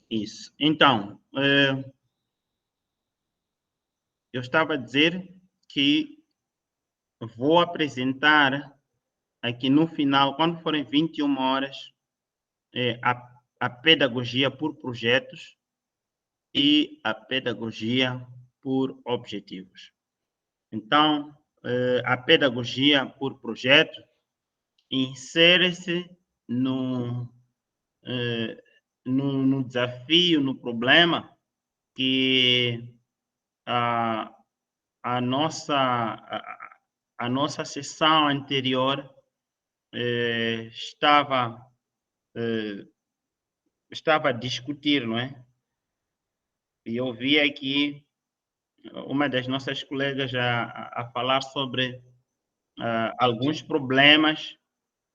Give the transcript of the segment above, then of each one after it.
Isso. Então, eu estava a dizer que vou apresentar aqui no final, quando forem 21 horas, a pedagogia por projetos e a pedagogia por objetivos. Então, a pedagogia por projeto insere-se no desafio, no problema que a, a nossa, a nossa sessão anterior estava, estava a discutir, não é? E eu vi aqui uma das nossas colegas a falar sobre alguns problemas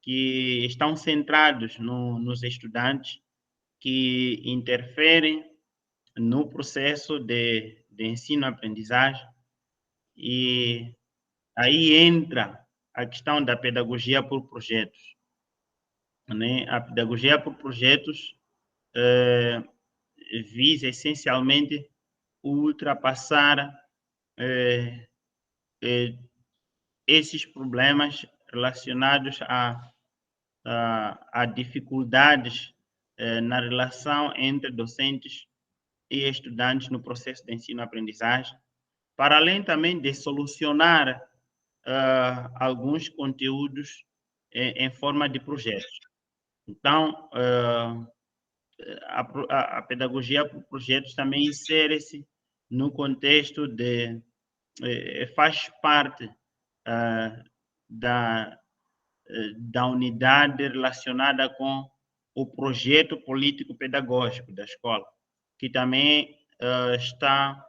que estão centrados nos estudantes, que interferem no processo de ensino-aprendizagem, e aí entra a questão da pedagogia por projetos, né? A pedagogia por projetos visa essencialmente ultrapassar esses problemas relacionados a dificuldades na relação entre docentes e estudantes no processo de ensino-aprendizagem, para além também de solucionar alguns conteúdos em forma de projetos. Então, a pedagogia por projetos também insere-se no contexto de faz parte da da unidade relacionada com o projeto político-pedagógico da escola, que também está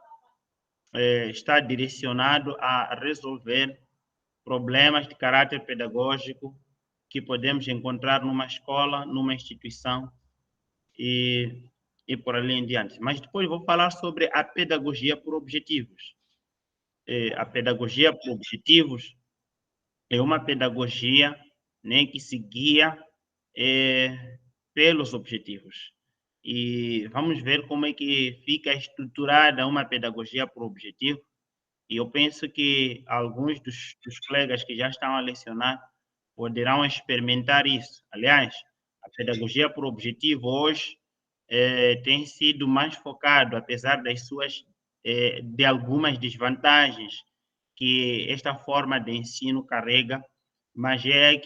direcionado a resolver problemas de caráter pedagógico que podemos encontrar numa escola, numa instituição e por ali em diante. Mas depois vou falar sobre a pedagogia por objetivos. A pedagogia por objetivos é uma pedagogia, né, que se guia pelos objetivos. E vamos ver como é que fica estruturada uma pedagogia por objetivo. E eu penso que alguns dos colegas que já estão a lecionar poderão experimentar isso. Aliás, a pedagogia por objetivo hoje tem sido mais focado, apesar das suas de algumas desvantagens que esta forma de ensino carrega, mas é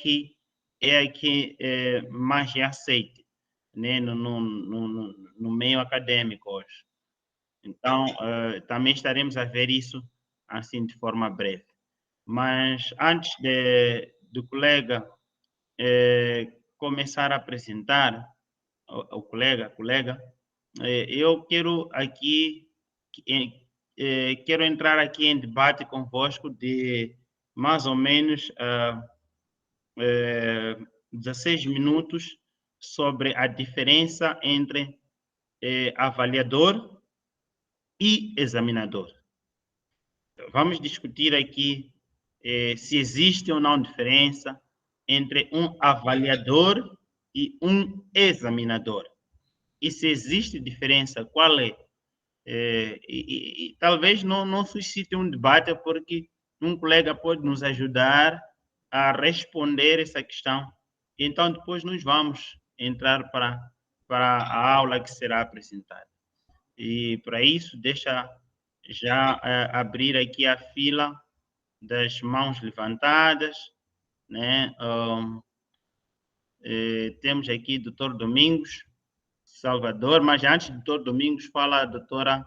mais é aceite, né, no meio acadêmico hoje. Então, também estaremos a ver isso assim de forma breve. Mas antes do colega começar a apresentar, o colega, eu quero aqui quero entrar aqui em debate convosco de mais ou menos 16 minutos sobre a diferença entre avaliador e examinador. Vamos discutir aqui se existe ou não diferença entre um avaliador e um examinador. E se existe diferença, qual é? E talvez não suscite um debate, porque um colega pode nos ajudar a responder essa questão. Então, depois nós vamos entrar para a aula que será apresentada. E para isso, deixa já abrir aqui a fila das mãos levantadas, né? Temos aqui o Dr. Domingos Salvador, mas antes do Dr. Domingos fala a doutora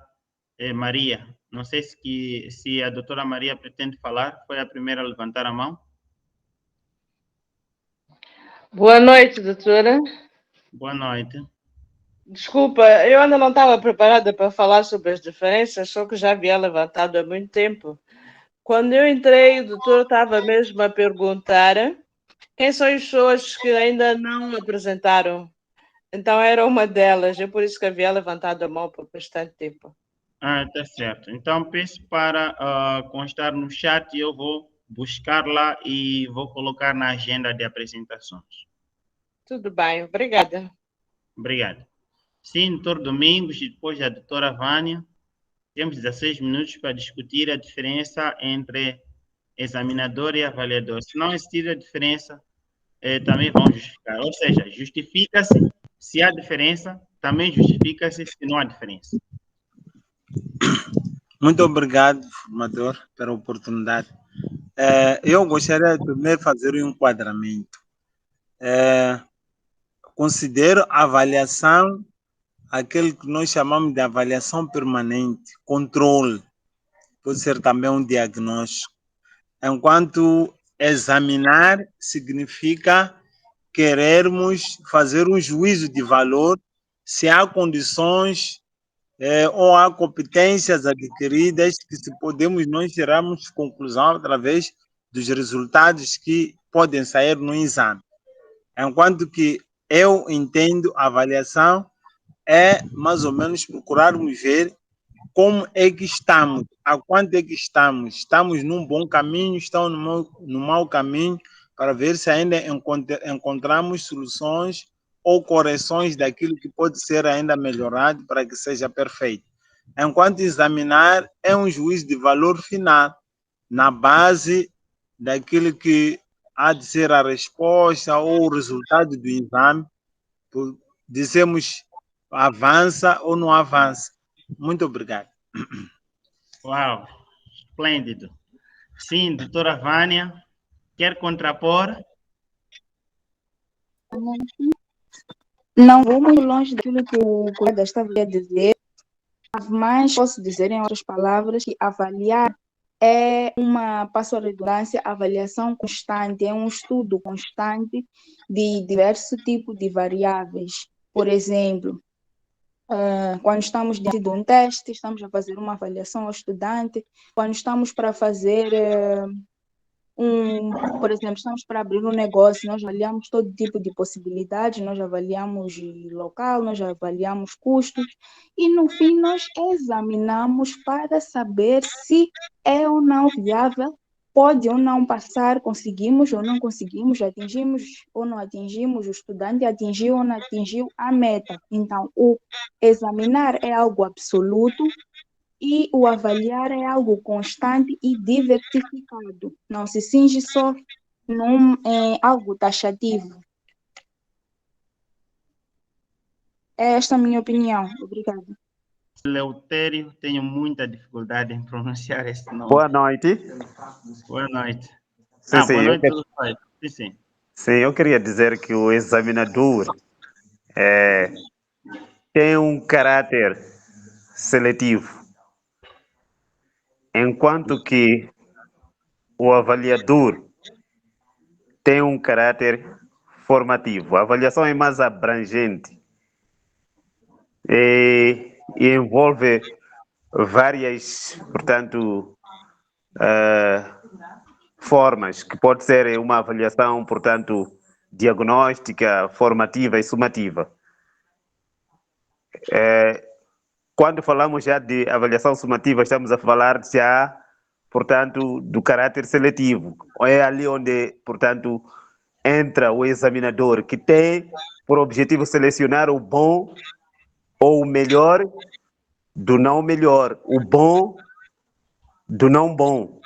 Maria. Não sei se a doutora Maria pretende falar, foi a primeira a levantar a mão. Boa noite, doutora. Boa noite. Desculpa, eu ainda não estava preparada para falar sobre as diferenças, só que já havia levantado há muito tempo. Quando eu entrei, o doutor estava mesmo a perguntar quem são as pessoas que ainda não apresentaram. Então era uma delas, é por isso que havia levantado a mão por bastante tempo. Tá certo. Então, peço para constar no chat e eu vou buscar lá e vou colocar na agenda de apresentações. Tudo bem, obrigada. Obrigado. Sim, doutor Domingos e depois a doutora Vânia. Temos 16 minutos para discutir a diferença entre examinador e avaliador. Se não existir a diferença, também vão justificar. Ou seja, justifica-se se há diferença, também justifica-se se não há diferença. Muito obrigado, formador, pela oportunidade. Eu gostaria de primeiro fazer um enquadramento. Considero a avaliação aquele que nós chamamos de avaliação permanente, controle, pode ser também um diagnóstico. Enquanto examinar significa querermos fazer um juízo de valor se há condições ou há competências adquiridas que se podemos nós tirarmos conclusão através dos resultados que podem sair no exame. Enquanto que eu entendo a avaliação é mais ou menos procurarmos ver como é que estamos, a quanto é que estamos num bom caminho, estamos no mau caminho, para ver se ainda encontramos soluções ou correções daquilo que pode ser ainda melhorado para que seja perfeito. Enquanto examinar é um juízo de valor final, na base daquilo que há de ser a resposta ou o resultado do exame, dizemos avança ou não avança. Muito obrigado. Uau, esplêndido. Sim, doutora Vânia, quer contrapor? Não vou muito longe daquilo que o colega estava a dizer, mas posso dizer, em outras palavras, que avaliar passo a redundância, avaliação constante, é um estudo constante de diversos tipos de variáveis. Por exemplo, quando estamos diante de um teste, estamos a fazer uma avaliação ao estudante. Quando estamos para fazer por exemplo, estamos para abrir um negócio, nós avaliamos todo tipo de possibilidades, nós avaliamos local, nós avaliamos custos e no fim nós examinamos para saber se é ou não viável, pode ou não passar, conseguimos ou não conseguimos, atingimos ou não atingimos, o estudante atingiu ou não atingiu a meta. Então, o examinar é algo absoluto, e o avaliar é algo constante e diversificado. Não se cinge só em algo taxativo. É esta a minha opinião. Obrigada. Leutério, tenho muita dificuldade em pronunciar esse nome. Boa noite. Boa noite. Sim, boa noite, tudo bem? Sim. Sim, eu queria dizer que o examinador tem um caráter seletivo, enquanto que o avaliador tem um caráter formativo. A avaliação é mais abrangente e envolve várias, portanto, formas, que pode ser uma avaliação, portanto, diagnóstica, formativa e sumativa. Quando falamos já de avaliação sumativa, estamos a falar já, portanto, do caráter seletivo. É ali onde, portanto, entra o examinador, que tem por objetivo selecionar o bom ou o melhor do não melhor, o bom do não bom.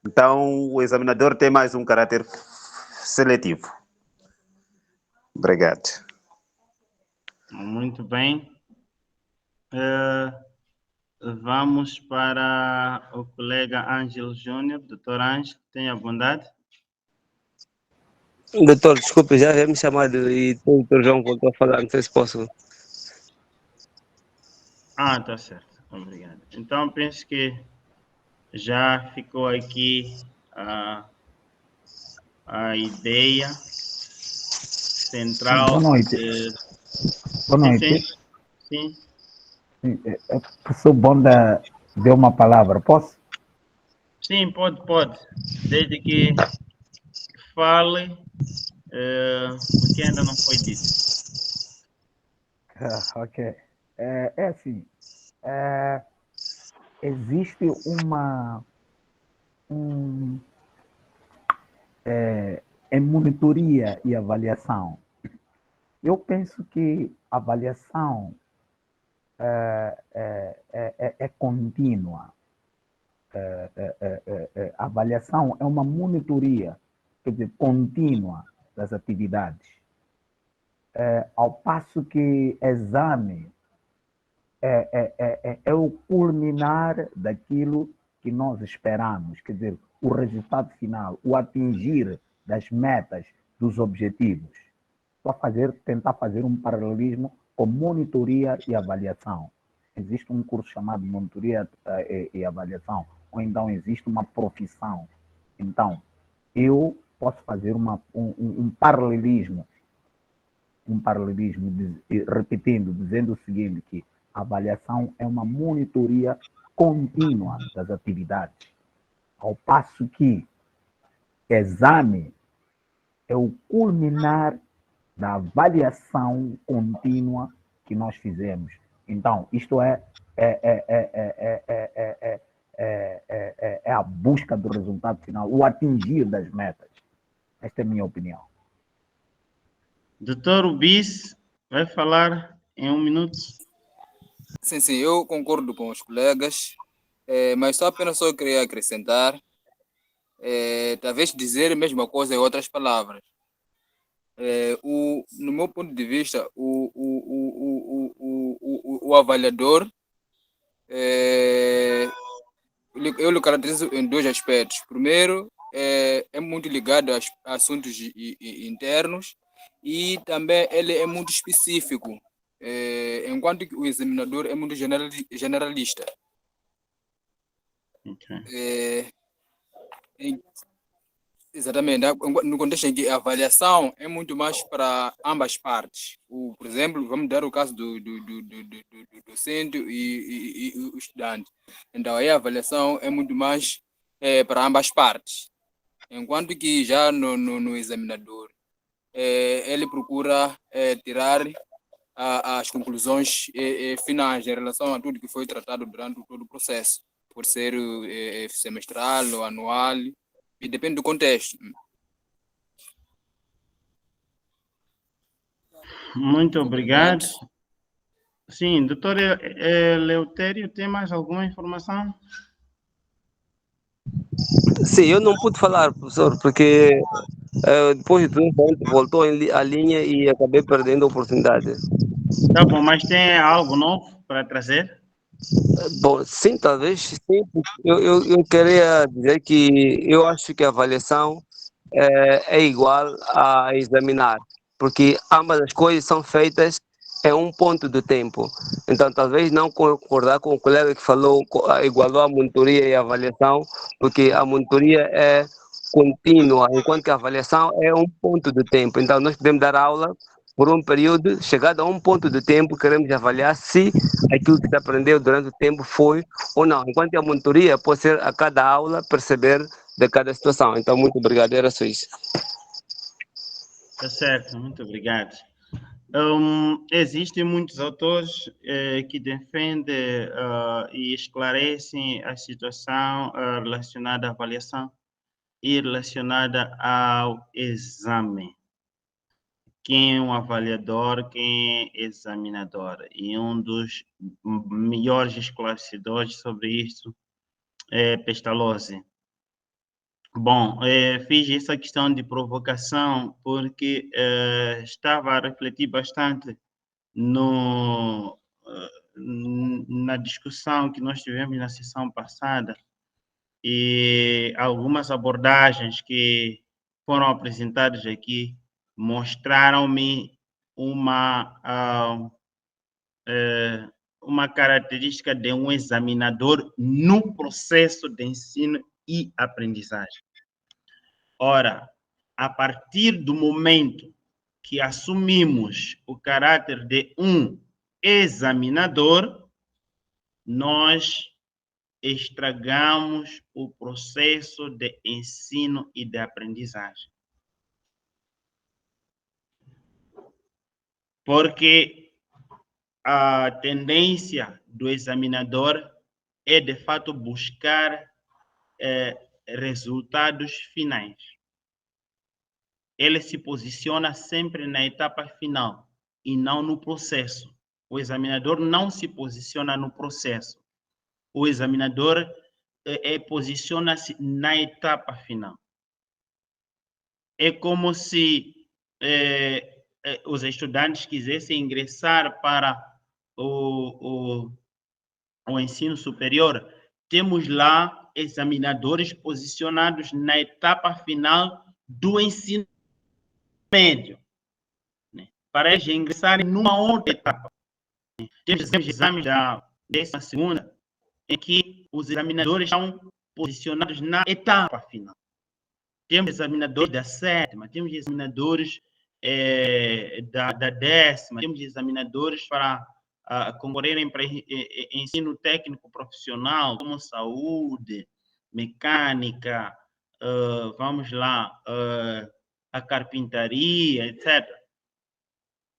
Então, o examinador tem mais um caráter seletivo. Obrigado. Muito bem. Vamos para o colega Ângelo Júnior. Doutor Ângelo, tenha bondade. Doutor, desculpe, já havia me chamado e o doutor João voltou a falar, não sei se posso. Tá certo. Obrigado. Então, penso que já ficou aqui a ideia central. Boa noite. Boa noite. Sim. O professor Bonda deu uma palavra, posso? Sim, pode. Desde que fale o que ainda não foi dito. Ok. É assim, existe em monitoria e avaliação. Eu penso que avaliação é contínua. A avaliação é uma monitoria, quer dizer, contínua das atividades. Ao passo que exame é o culminar daquilo que nós esperamos, quer dizer, o resultado final, o atingir das metas, dos objetivos. Só tentar fazer um paralelismo com monitoria e avaliação. Existe um curso chamado monitoria e avaliação, ou então existe uma profissão. Então, eu posso fazer um paralelismo, repetindo, dizendo o seguinte, que a avaliação é uma monitoria contínua das atividades, ao passo que exame é o culminar da avaliação contínua que nós fizemos. Então, isto é a busca do resultado final, o atingir das metas. Esta é a minha opinião. Doutor Ubis vai falar em 1 minuto. Sim, eu concordo com os colegas, mas apenas queria acrescentar, talvez dizer a mesma coisa em outras palavras. No meu ponto de vista, o avaliador, eu o caracterizo em 2 aspectos. Primeiro, é muito ligado a assuntos internos e também ele é muito específico, enquanto que o examinador é muito generalista. Okay. Exatamente, no contexto em que a avaliação é muito mais para ambas partes. Por exemplo, vamos dar o caso do docente e o estudante. Então, aí a avaliação é muito mais para ambas partes. Enquanto que já no examinador, ele procura tirar as conclusões finais em relação a tudo que foi tratado durante todo o processo, por ser semestral ou anual, e depende do contexto. Muito obrigado. Sim, doutor Leutério, tem mais alguma informação? Sim, eu não pude falar, professor, porque depois de tudo voltou a linha e acabei perdendo a oportunidade. Tá bom, mas tem algo novo para trazer? Bom, sim, talvez sim. Eu queria dizer que eu acho que a avaliação é igual a examinar, porque ambas as coisas são feitas em um ponto do tempo. Então, talvez não concordar com o colega que falou, igualou a monitoria e a avaliação, porque a monitoria é contínua, enquanto que a avaliação é um ponto do tempo. Então, nós podemos dar aula por um período, chegado a um ponto do tempo, queremos avaliar se aquilo que se aprendeu durante o tempo foi ou não. Enquanto que a monitoria pode ser a cada aula perceber de cada situação. Então, muito obrigado, era só isso. Tá certo, muito obrigado. Existem muitos autores que defendem e esclarecem a situação relacionada à avaliação e relacionada ao exame. Quem é um avaliador, quem é examinador. E um dos melhores esclarecedores sobre isso é Pestalozzi. Bom, fiz essa questão de provocação porque estava a refletir bastante na discussão que nós tivemos na sessão passada e algumas abordagens que foram apresentadas aqui mostraram-me uma característica de um examinador no processo de ensino e aprendizagem. Ora, a partir do momento que assumimos o caráter de um examinador, nós estragamos o processo de ensino e de aprendizagem. Porque a tendência do examinador é, de fato, buscar resultados finais. Ele se posiciona sempre na etapa final e não no processo. O examinador não se posiciona no processo. O examinador posiciona-se na etapa final. É como se os estudantes quisessem ingressar para o ensino superior. Temos lá examinadores posicionados na etapa final do ensino médio, né? Para eles ingressarem numa outra etapa. Temos exames da 12ª, em que os examinadores estão posicionados na etapa final. Temos examinadores da 7ª, temos examinadores da 10ª, temos examinadores para concorrerem para ensino técnico profissional, como saúde, mecânica, vamos lá, a carpintaria, etc.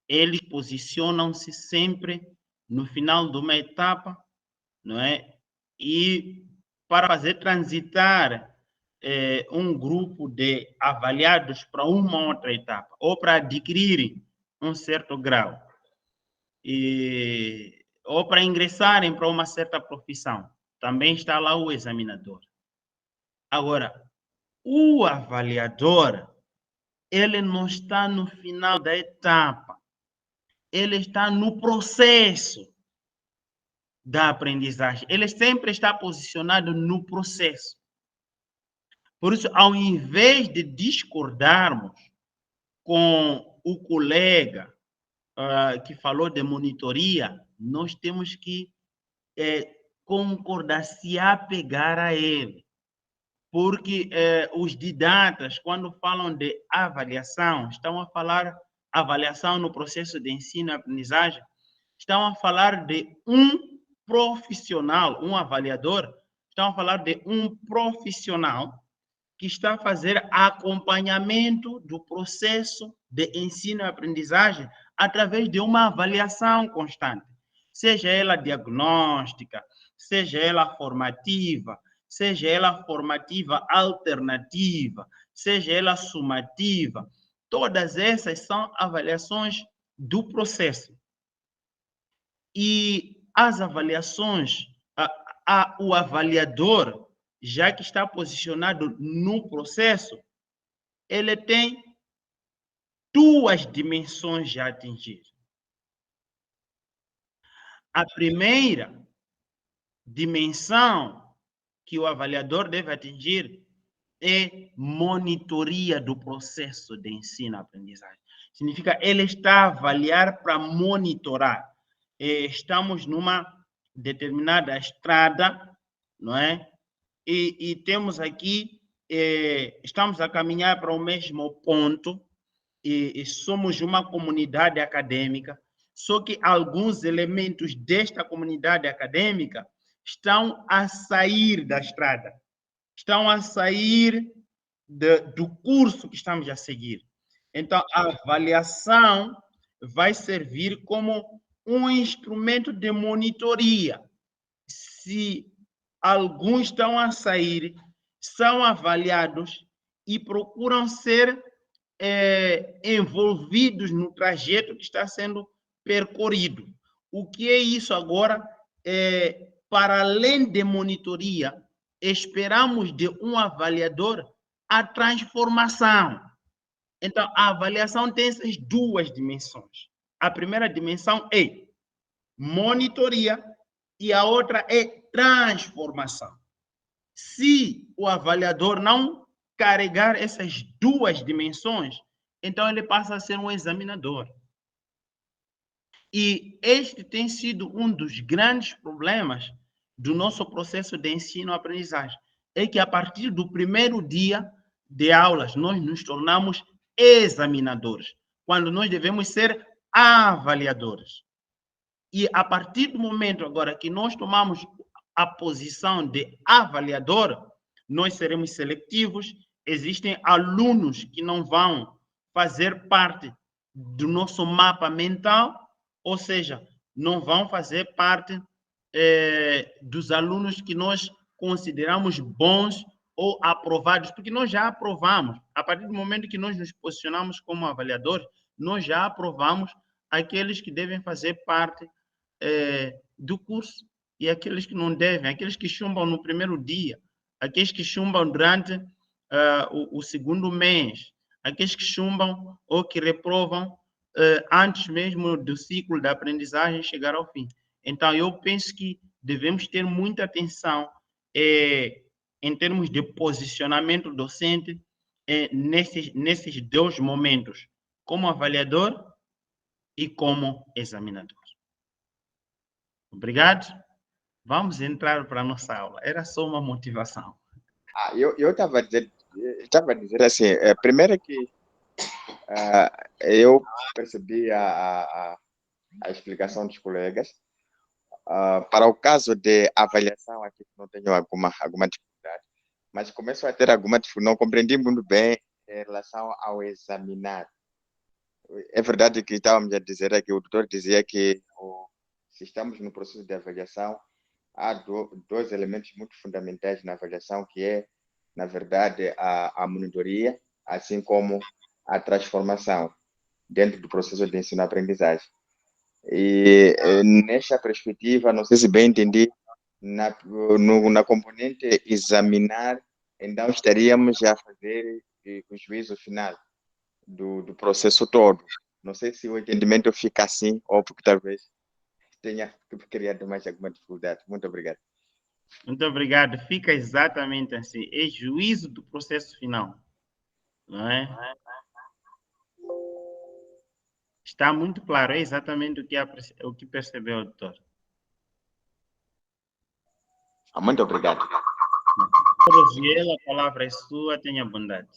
Eles posicionam-se sempre no final de uma etapa, não é? E para fazer transitar um grupo de avaliados para uma outra etapa, ou para adquirirem um certo grau, ou para ingressarem para uma certa profissão. Também está lá o examinador. Agora, o avaliador, ele não está no final da etapa, ele está no processo da aprendizagem. Ele sempre está posicionado no processo. Por isso, ao invés de discordarmos com o colega que falou de monitoria, nós temos que concordar, se apegar a ele. Porque os didatas, quando falam de avaliação, estão a falar avaliação no processo de ensino e aprendizagem, estão a falar de um profissional, um avaliador, estão a falar de um profissional que está a fazer acompanhamento do processo de ensino e aprendizagem através de uma avaliação constante, seja ela diagnóstica, seja ela formativa, seja ela formativa alternativa, seja ela sumativa. Todas essas são avaliações do processo. E as avaliações, o avaliador, já que está posicionado no processo, ele tem duas dimensões a atingir. A primeira dimensão que o avaliador deve atingir é monitoria do processo de ensino-aprendizagem. Significa, ele está a avaliar para monitorar. Estamos numa determinada estrada, não é? E temos aqui, estamos a caminhar para o mesmo ponto, e somos uma comunidade acadêmica, só que alguns elementos desta comunidade acadêmica estão a sair da estrada, estão a sair do curso que estamos a seguir. Então, a avaliação vai servir como um instrumento de monitoria. Se alguns estão a sair, são avaliados e procuram ser envolvidos no trajeto que está sendo percorrido. O que é isso agora? Para além de monitoria, esperamos de um avaliador a transformação. Então, a avaliação tem essas duas dimensões. A primeira dimensão é monitoria e a outra é transformação. Se o avaliador não carregar essas duas dimensões, então ele passa a ser um examinador. E este tem sido um dos grandes problemas do nosso processo de ensino-aprendizagem. É que a partir do primeiro dia de aulas, nós nos tornamos examinadores, quando nós devemos ser avaliadores. E a partir do momento agora que nós tomamos a posição de avaliador, nós seremos seletivos. Existem alunos que não vão fazer parte do nosso mapa mental, ou seja, não vão fazer parte dos alunos que nós consideramos bons ou aprovados, porque nós já aprovamos. A partir do momento que nós nos posicionamos como avaliadores, nós já aprovamos aqueles que devem fazer parte do curso e aqueles que não devem, aqueles que chumbam no primeiro dia, aqueles que chumbam durante o segundo mês, aqueles que chumbam ou que reprovam antes mesmo do ciclo da aprendizagem chegar ao fim. Então, eu penso que devemos ter muita atenção em termos de posicionamento docente nesses dois momentos, como avaliador e como examinador. Obrigado. Vamos entrar para a nossa aula. Era só uma motivação. Eu estava a dizer assim, primeiro que eu percebi a explicação dos colegas. Para o caso de avaliação, aqui não tenho alguma dificuldade, mas começo a ter alguma dificuldade, não compreendi muito bem em relação ao examinar. É verdade que estávamos a dizer aqui, o doutor dizia que se estamos no processo de avaliação, há dois elementos muito fundamentais na avaliação, que é, na verdade, a monitoria, assim como a transformação dentro do processo de ensino-aprendizagem. E nesta perspectiva, não sei se bem entendi, na componente examinar, então estaríamos a fazer o juízo final do processo todo. Não sei se o entendimento fica assim, ou porque talvez tenha criado mais alguma dificuldade. Muito obrigado. Muito obrigado. Fica exatamente assim. É juízo do processo final. Não é? Está muito claro. É exatamente o que percebeu, doutor. Muito obrigado. Rosiela, a palavra é sua. Tenha bondade.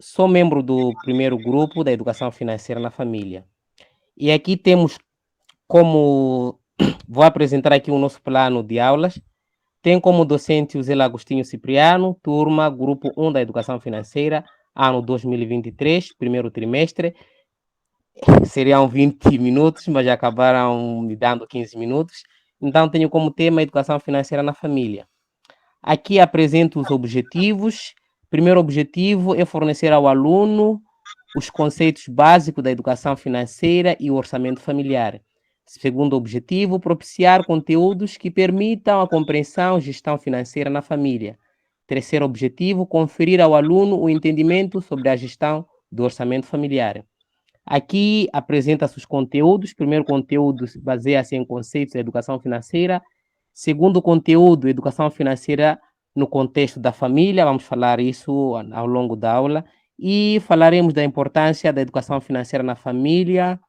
Sou membro do primeiro grupo da Educação Financeira na Família. E aqui temos como... Vou apresentar aqui o nosso plano de aulas. Tem como docente o Zé Agostinho Cipriano, turma, grupo 1 da Educação Financeira, ano 2023, primeiro trimestre. Seriam 20 minutos, mas já acabaram me dando 15 minutos. Então, tenho como tema Educação Financeira na Família. Aqui apresento os objetivos. Primeiro objetivo é fornecer ao aluno os conceitos básicos da educação financeira e o orçamento familiar. Segundo objetivo, propiciar conteúdos que permitam a compreensão e gestão financeira na família. Terceiro objetivo, conferir ao aluno o entendimento sobre a gestão do orçamento familiar. Aqui apresenta-se os conteúdos. Primeiro conteúdo baseia-se em conceitos da educação financeira. Segundo conteúdo, educação financeira no contexto da família. Vamos falar isso ao longo da aula. E falaremos da importância da educação financeira na família,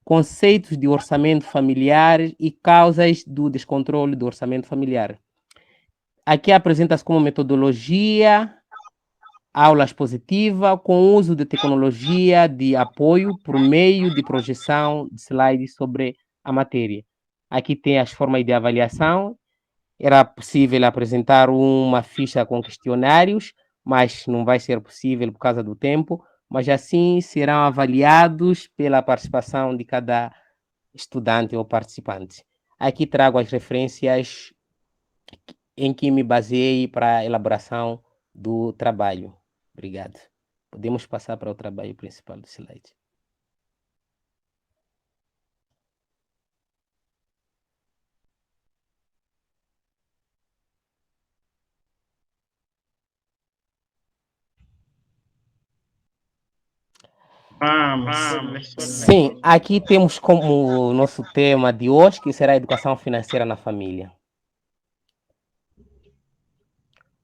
conceitos de orçamento familiar e causas do descontrole do orçamento familiar. Aqui apresenta-se como metodologia aulas positivas com uso de tecnologia de apoio por meio de projeção de slides sobre a matéria. Aqui tem as formas de avaliação. Era possível apresentar uma ficha com questionários, mas não vai ser possível por causa do tempo, mas assim serão avaliados pela participação de cada estudante ou participante. Aqui trago as referências em que me baseei para a elaboração do trabalho. Obrigado. Podemos passar para o trabalho principal do slide. Sim, aqui temos como nosso tema de hoje, que será a educação financeira na família.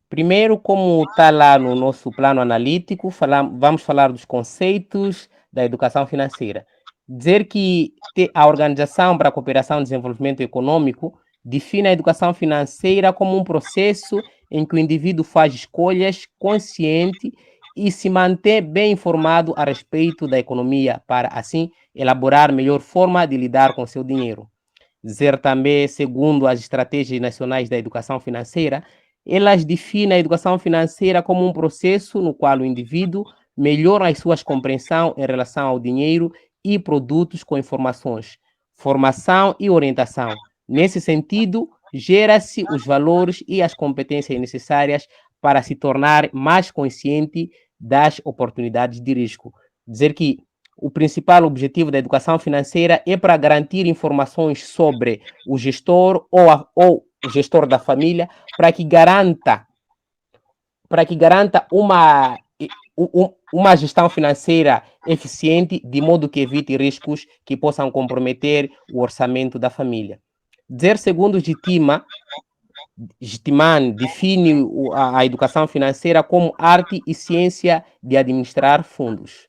Primeiro, como está lá no nosso plano analítico, vamos falar dos conceitos da educação financeira. Dizer que a Organização para a Cooperação e Desenvolvimento Econômico define a educação financeira como um processo em que o indivíduo faz escolhas conscientes e se mantém bem informado a respeito da economia para, assim, elaborar melhor forma de lidar com seu dinheiro. Dizer também, segundo as estratégias nacionais da educação financeira, elas definem a educação financeira como um processo no qual o indivíduo melhora as suas compreensões em relação ao dinheiro e produtos com informações, formação e orientação. Nesse sentido, gera-se os valores e as competências necessárias para se tornar mais consciente das oportunidades de risco. Dizer que o principal objetivo da educação financeira é para garantir informações sobre o gestor ou o gestor da família, para que garanta uma gestão financeira eficiente, de modo que evite riscos que possam comprometer o orçamento da família. Dizer segundo Gitman define a educação financeira como arte e ciência de administrar fundos.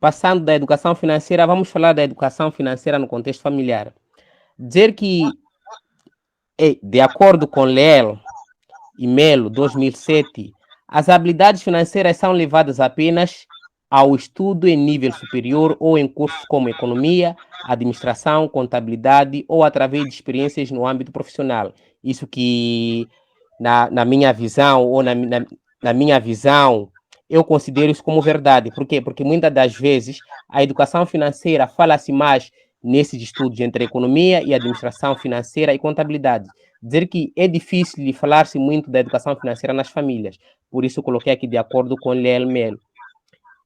Passando da educação financeira, vamos falar da educação financeira no contexto familiar. Dizer que, de acordo com Leel e Melo, 2007, as habilidades financeiras são levadas apenas ao estudo em nível superior ou em cursos como economia, administração, contabilidade ou através de experiências no âmbito profissional. Isso que, na minha visão, ou na minha visão, eu considero isso como verdade. Por quê? Porque muitas das vezes a educação financeira fala-se mais nesses estudos entre economia e administração financeira e contabilidade. Dizer que é difícil falar-se muito da educação financeira nas famílias. Por isso eu coloquei aqui de acordo com Leel Melo.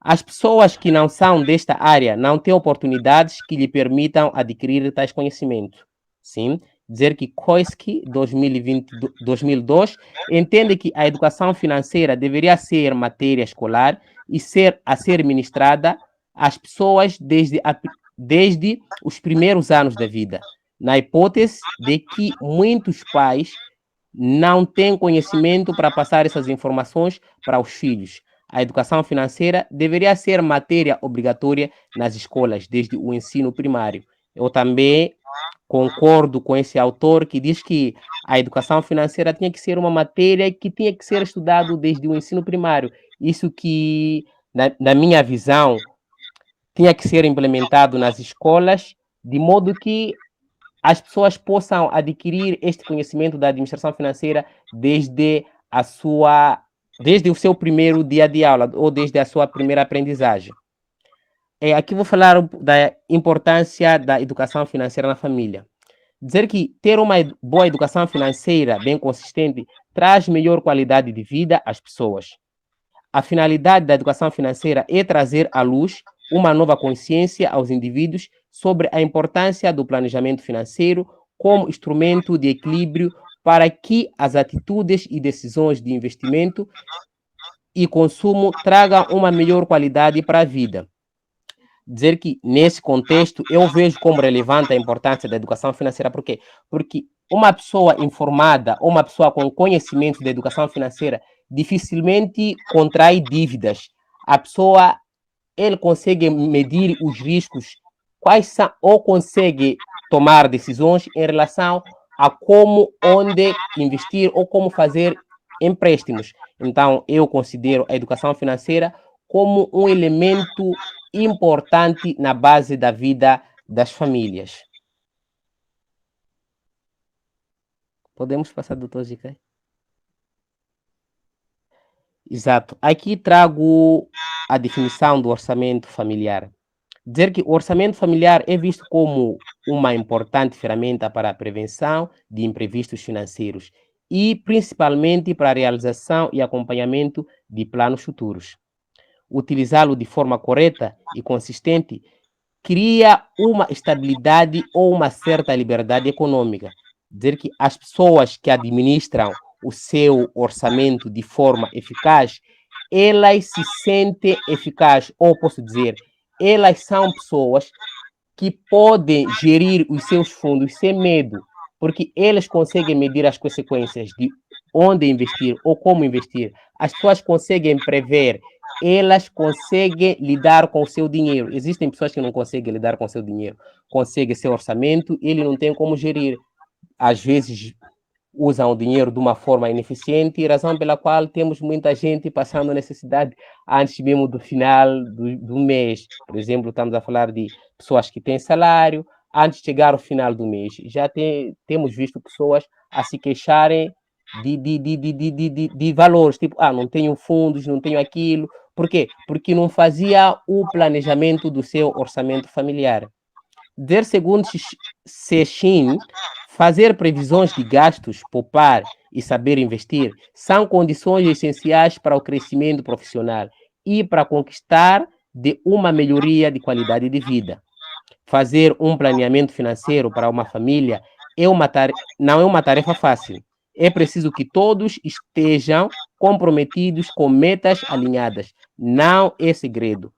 As pessoas que não são desta área não têm oportunidades que lhe permitam adquirir tais conhecimentos. Sim, dizer que Koisky, 2002, entende que a educação financeira deveria ser matéria escolar e ser ministrada às pessoas desde os primeiros anos da vida, na hipótese de que muitos pais não têm conhecimento para passar essas informações para os filhos. A educação financeira deveria ser matéria obrigatória nas escolas, desde o ensino primário. Eu também concordo com esse autor que diz que a educação financeira tinha que ser uma matéria que tinha que ser estudada desde o ensino primário. Isso que, na minha visão, tinha que ser implementado nas escolas, de modo que as pessoas possam adquirir este conhecimento da administração financeira desde o seu primeiro dia de aula ou desde a sua primeira aprendizagem. Aqui vou falar da importância da educação financeira na família. Dizer que ter uma boa educação financeira bem consistente traz melhor qualidade de vida às pessoas. A finalidade da educação financeira é trazer à luz uma nova consciência aos indivíduos sobre a importância do planejamento financeiro como instrumento de equilíbrio para que as atitudes e decisões de investimento e consumo tragam uma melhor qualidade para a vida. Dizer que, nesse contexto, eu vejo como relevante a importância da educação financeira. Por quê? Porque uma pessoa informada ou uma pessoa com conhecimento da educação financeira dificilmente contrai dívidas. A pessoa, ele consegue medir os riscos, quais são, ou consegue tomar decisões em relação a como, onde investir ou como fazer empréstimos. Então, eu considero a educação financeira como um elemento importante na base da vida das famílias. Podemos passar, doutor Zica? Exato. Aqui trago a definição do orçamento familiar. Dizer que o orçamento familiar é visto como uma importante ferramenta para a prevenção de imprevistos financeiros e principalmente para a realização e acompanhamento de planos futuros. Utilizá-lo de forma correta e consistente cria uma estabilidade ou uma certa liberdade econômica. Dizer que as pessoas que administram o seu orçamento de forma eficaz, elas se sentem eficazes, ou posso dizer, elas são pessoas que podem gerir os seus fundos sem medo, porque eles conseguem medir as consequências de onde investir ou como investir. As pessoas conseguem prever, elas conseguem lidar com o seu dinheiro. Existem pessoas que não conseguem lidar com o seu dinheiro, conseguem seu orçamento, ele não tem como gerir. Às vezes usam o dinheiro de uma forma ineficiente, razão pela qual temos muita gente passando necessidade antes mesmo do final do mês. Por exemplo, estamos a falar de pessoas que têm salário, antes de chegar ao final do mês. Já temos visto pessoas a se queixarem de valores, tipo, não tenho fundos, não tenho aquilo. Por quê? Porque não fazia o planejamento do seu orçamento familiar. Segundo Sechin, fazer previsões de gastos, poupar e saber investir são condições essenciais para o crescimento profissional e para conquistar de uma melhoria de qualidade de vida. Fazer um planeamento financeiro para uma família não é uma tarefa fácil. É preciso que todos estejam comprometidos com metas alinhadas. Não é segredo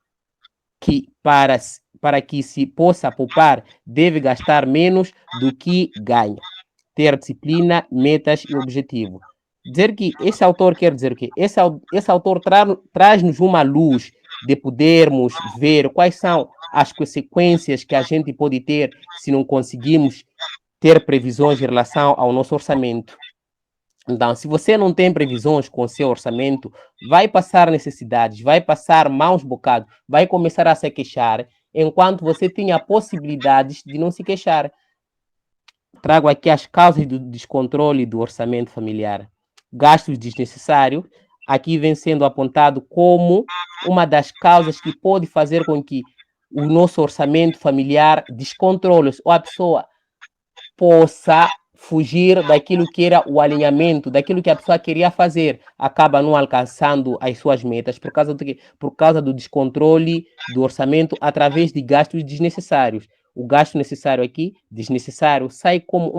que para que se possa poupar, deve gastar menos do que ganha. Ter disciplina, metas e objetivo. Dizer que esse autor quer dizer que esse autor traz-nos uma luz de podermos ver quais são as consequências que a gente pode ter se não conseguimos ter previsões em relação ao nosso orçamento. Então, se você não tem previsões com o seu orçamento, vai passar necessidades, vai passar maus bocados, vai começar a se queixar, enquanto você tinha possibilidades de não se queixar. Trago aqui as causas do descontrole do orçamento familiar. Gastos desnecessários, aqui vem sendo apontado como uma das causas que pode fazer com que o nosso orçamento familiar descontrole-se, ou a pessoa possa fugir daquilo que era o alinhamento, daquilo que a pessoa queria fazer, acaba não alcançando as suas metas por causa do descontrole do orçamento através de gastos desnecessários. O gasto necessário aqui, desnecessário, sai como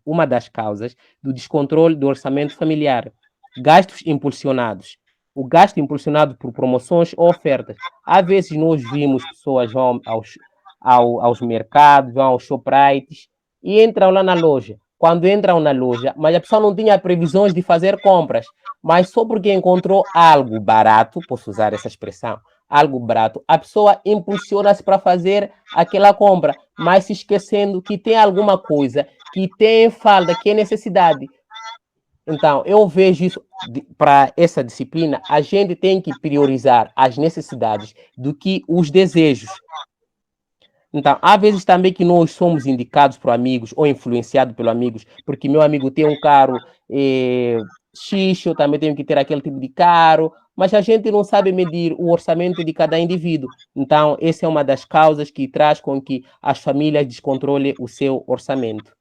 uma das causas do descontrole do orçamento familiar. Gastos impulsionados. O gasto impulsionado por promoções ou ofertas. Às vezes nós vimos pessoas vão aos mercados, vão aos shoprites e entram lá na loja. Quando entram na loja, mas a pessoa não tinha previsões de fazer compras, mas só porque encontrou algo barato, posso usar essa expressão, algo barato, a pessoa impulsiona-se para fazer aquela compra, mas se esquecendo que tem alguma coisa, que tem falta, que é necessidade. Então, eu vejo isso, para essa disciplina, a gente tem que priorizar as necessidades do que os desejos. Então, há vezes também que nós somos indicados por amigos ou influenciados pelos amigos, porque meu amigo tem um carro X, eu também tenho que ter aquele tipo de carro, mas a gente não sabe medir o orçamento de cada indivíduo. Então, essa é uma das causas que traz com que as famílias descontrolem o seu orçamento.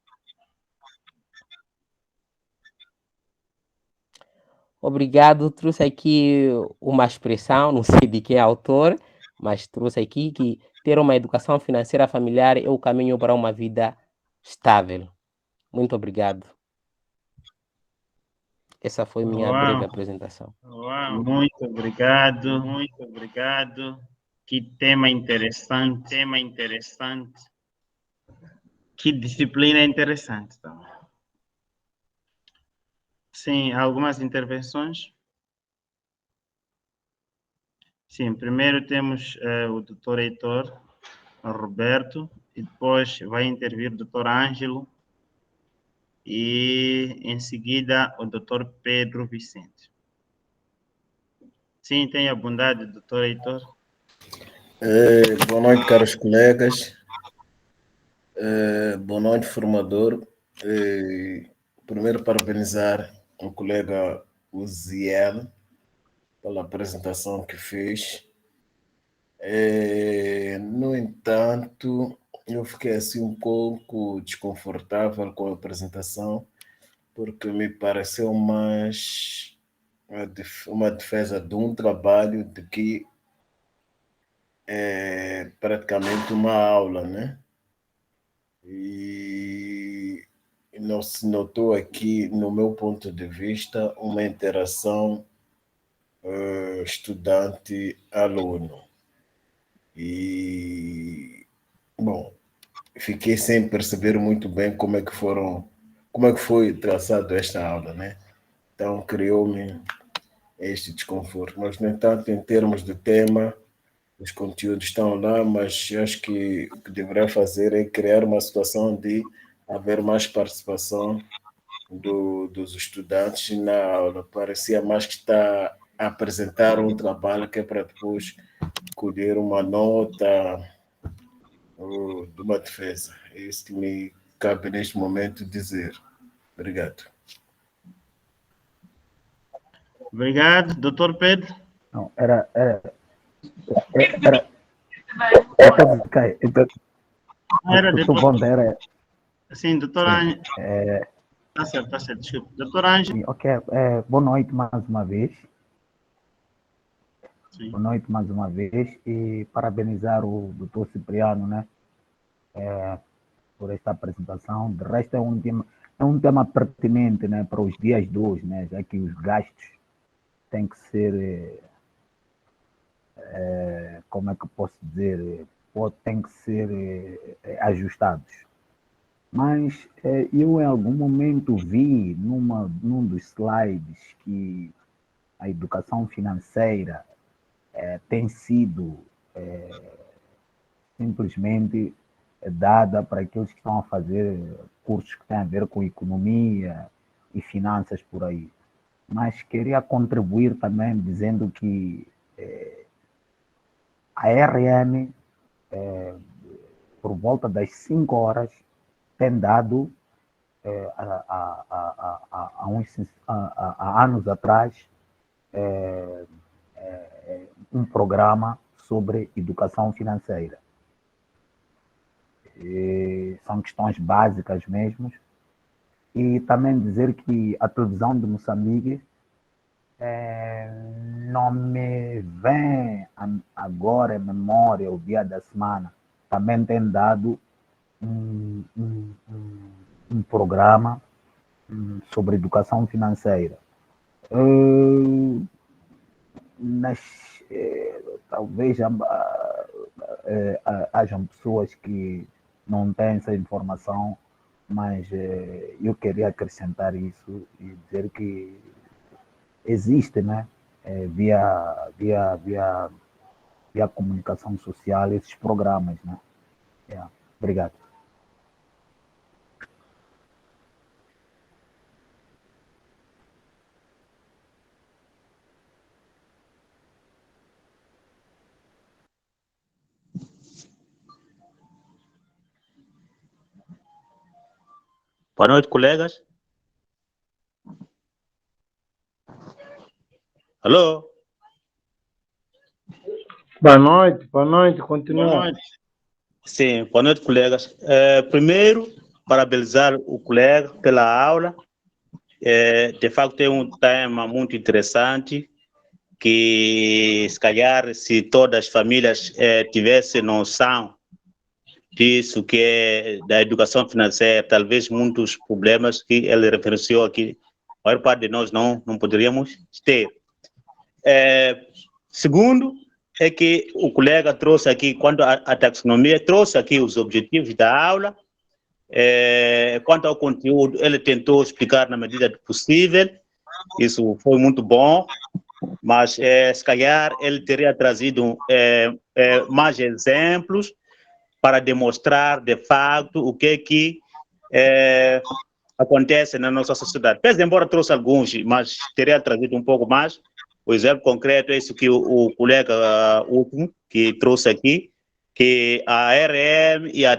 Obrigado, trouxe aqui uma expressão, não sei de quem é autor, mas trouxe aqui que ter uma educação financeira familiar é o caminho para uma vida estável. Muito obrigado. Essa foi minha breve apresentação. Uau, muito obrigado, muito obrigado. Que tema interessante, Que disciplina interessante também. Sim, algumas intervenções? Sim, primeiro temos o doutor Heitor Roberto, e depois vai intervir o doutor Ângelo, e em seguida o doutor Pedro Vicente. Sim, tenha a bondade, doutor Heitor. Boa noite, caros colegas. Boa noite, formador. Primeiro, parabenizar o colega Uziel pela apresentação que fez. No entanto, eu fiquei assim um pouco desconfortável com a apresentação, porque me pareceu mais uma defesa de um trabalho de que é praticamente uma aula, né? E não se notou aqui, no meu ponto de vista, uma interação estudante-aluno. E, bom, fiquei sem perceber muito bem como é que foi traçado esta aula, né? Então, criou-me este desconforto. Mas, no entanto, em termos de tema, os conteúdos estão lá, mas eu acho que o que deveria fazer é criar uma situação de haver mais participação dos estudantes na aula. Parecia mais que está a apresentar um trabalho que é para depois colher uma nota de uma defesa. É isso que me cabe neste momento dizer. Obrigado. Obrigado, doutor Pedro. Não, era Era depois. Era, Sim, doutor Ângelo. Tá certo, desculpa. Doutor Ângelo. Ok, boa noite mais uma vez. Sim. Boa noite mais uma vez e parabenizar o doutor Cipriano, né, por esta apresentação. De resto, é um tema pertinente, né, para os dias de hoje, né, já que os gastos têm que ser, como é que eu posso dizer, têm que ser ajustados. Mas eu em algum momento vi num dos slides que a educação financeira tem sido simplesmente dada para aqueles que estão a fazer cursos que têm a ver com economia e finanças por aí. Mas queria contribuir também dizendo que a RM, por volta das 5 horas, tem dado, há anos atrás, um programa sobre educação financeira. São questões básicas mesmo. E também dizer que a televisão de Moçambique não me vem agora em memória o dia da semana. Também tem dado um programa sobre educação financeira. Talvez hajam pessoas que não têm essa informação, mas eu queria acrescentar isso e dizer que existe, né, via comunicação social esses programas, né? Obrigado. Boa noite, colegas. Alô? Boa noite, continua. Boa noite. Sim, boa noite, colegas. Primeiro, parabenizar o colega pela aula. De facto, é um tema muito interessante, que se calhar, se todas as famílias tivessem noção disso, que é da educação financeira, talvez muitos problemas que ele referenciou aqui, a maior parte de nós não poderíamos ter. Segundo, é que o colega trouxe aqui, quanto à taxonomia, trouxe aqui os objetivos da aula. Quanto ao conteúdo, ele tentou explicar na medida do possível, isso foi muito bom, mas se calhar ele teria trazido mais exemplos para demonstrar, de fato, o que acontece na nossa sociedade. Pese embora trouxe alguns, mas teria trazido um pouco mais. O exemplo concreto é esse que o colega último que trouxe aqui, que a RM e a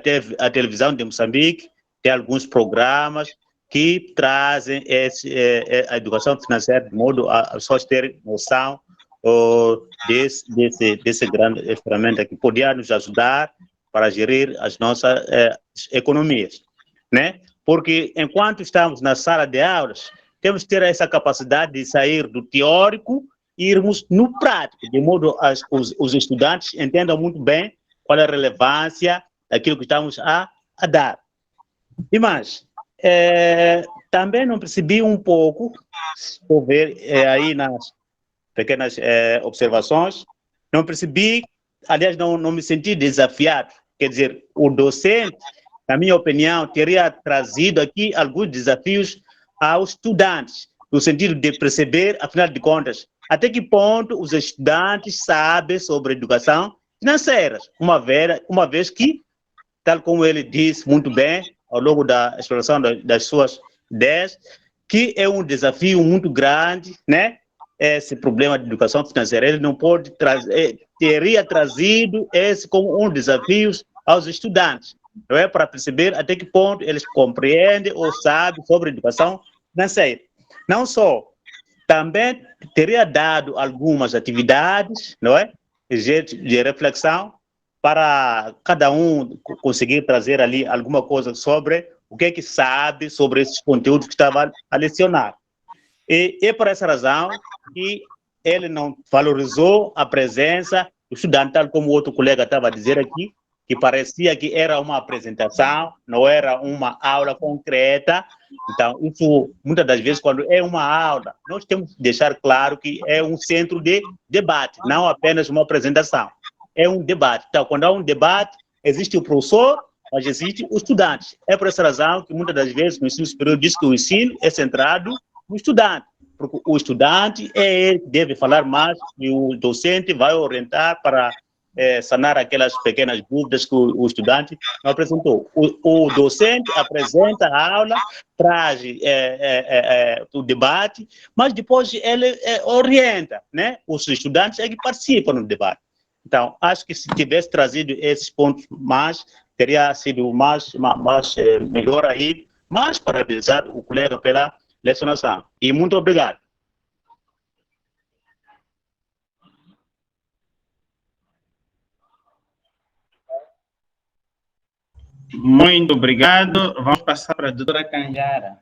televisão de Moçambique tem alguns programas que trazem a educação financeira de modo a pessoas terem noção desse grande ferramenta que podia nos ajudar para gerir as nossas economias, né? Porque enquanto estamos na sala de aulas, temos que ter essa capacidade de sair do teórico e irmos no prático, de modo a os estudantes entendam muito bem qual é a relevância daquilo que estamos a dar. E mais, também não percebi um pouco, vou ver aí nas pequenas observações, não percebi, aliás, não me senti desafiado. Quer dizer, o docente, na minha opinião, teria trazido aqui alguns desafios aos estudantes, no sentido de perceber, afinal de contas, até que ponto os estudantes sabem sobre educação financeira, uma vez que, tal como ele disse muito bem, ao longo da exploração das suas ideias, que é um desafio muito grande, né? Esse problema de educação financeira, ele não pode trazer, teria trazido esse como um desafio aos estudantes, não é? Para perceber até que ponto eles compreendem ou sabem sobre educação financeira. Não só, também teria dado algumas atividades, não é? De reflexão, para cada um conseguir trazer ali alguma coisa sobre o que é que sabe sobre esses conteúdos que estava a lecionar. E é por essa razão que ele não valorizou a presença do estudante, tal como o outro colega estava a dizer aqui, que parecia que era uma apresentação, não era uma aula concreta. Então, isso, muitas das vezes, quando é uma aula, nós temos que deixar claro que é um centro de debate, não apenas uma apresentação. É um debate. Então, quando há um debate, existe o professor, mas existe o estudante. É por essa razão que, muitas das vezes, no ensino superior diz que o ensino é centrado no estudante, porque o estudante é ele que deve falar mais e o docente vai orientar para sanar aquelas pequenas dúvidas que o estudante não apresentou. O docente apresenta a aula, traz o debate, mas depois ele orienta, né? Os estudantes é que participam no debate. Então, acho que se tivesse trazido esses pontos mais, teria sido melhor aí, mas parabenizar o colega pela lecionação. E muito obrigado. Muito obrigado. Vamos passar para a doutora Canjara.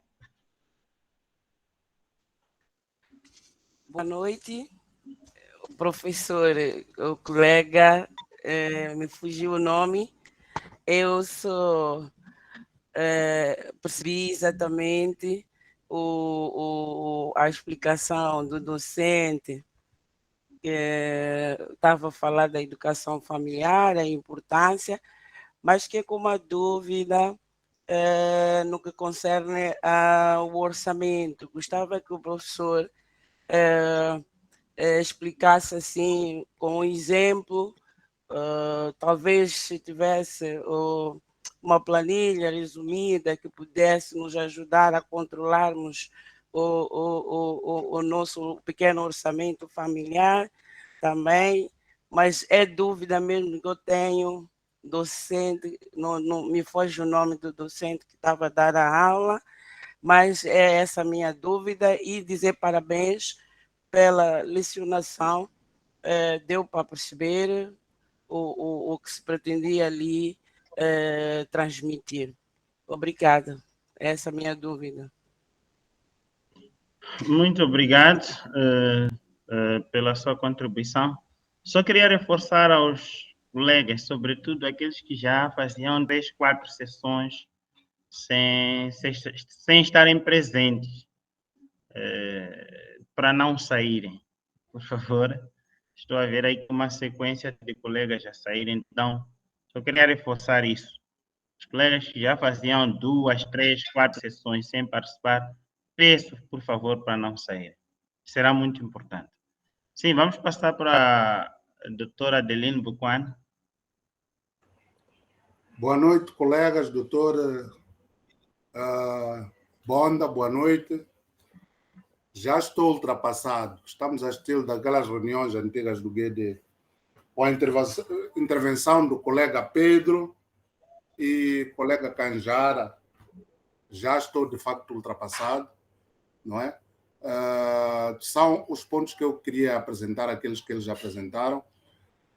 Boa noite. O professor, o colega, me fugiu o nome. Eu sou, percebi exatamente a explicação do docente, que estava a falar da educação familiar, a importância, mas que com uma dúvida no que concerne ao orçamento. Gostava que o professor explicasse assim, com um exemplo, talvez se tivesse uma planilha resumida que pudesse nos ajudar a controlarmos o nosso pequeno orçamento familiar também, mas é dúvida mesmo que eu tenho, docente, não me foge o nome do docente que estava a dar a aula, mas é essa a minha dúvida, e dizer parabéns pela lecionação, deu para perceber o que se pretendia ali transmitir. Obrigada, essa é a minha dúvida. Muito obrigado pela sua contribuição. Só queria reforçar aos colegas, sobretudo aqueles que já faziam 3, 4 sessões sem estarem presentes, para não saírem, por favor. Estou a ver aí uma sequência de colegas já saírem, então só queria reforçar isso. Os colegas que já faziam 2, 3, 4 sessões sem participar, peço, por favor, para não saírem. Será muito importante. Sim, vamos passar para a doutora Adeline Buquan. Boa noite, colegas. Doutora Bonda, boa noite. Já estou ultrapassado. Estamos a estilo daquelas reuniões antigas do GD. Com a intervenção do colega Pedro e colega Canjara, já estou de facto ultrapassado, não é? São os pontos que eu queria apresentar, aqueles que eles já apresentaram,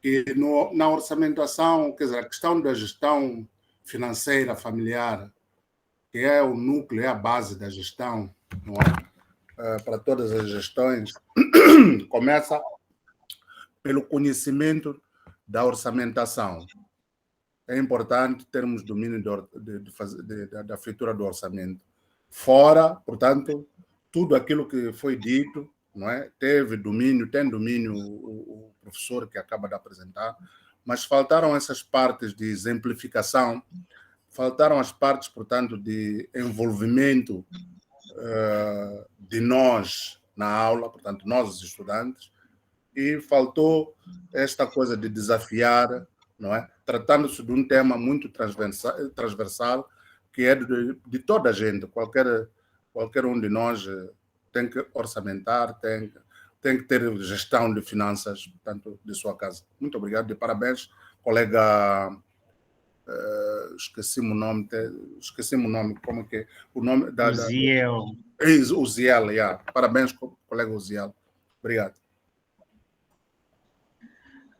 que na orçamentação, quer dizer, a questão da gestão financeira familiar, que é o núcleo, é a base da gestão, não é? Para todas as gestões, começa pelo conhecimento da orçamentação. É importante termos domínio da feitura do orçamento. Fora, portanto, tudo aquilo que foi dito, não é? Tem domínio o professor que acaba de apresentar, mas faltaram essas partes de exemplificação, faltaram as partes, portanto, de envolvimento de nós na aula, portanto, nós os estudantes, e faltou esta coisa de desafiar, não é? Tratando-se de um tema muito transversal, que é de toda a gente, qualquer um de nós tem que orçamentar, tem que ter gestão de finanças, portanto, de sua casa. Muito obrigado e parabéns, colega. Esqueci-me o nome, como que é? O nome da Uziel. Uziel, parabéns, colega Uziel. Obrigado.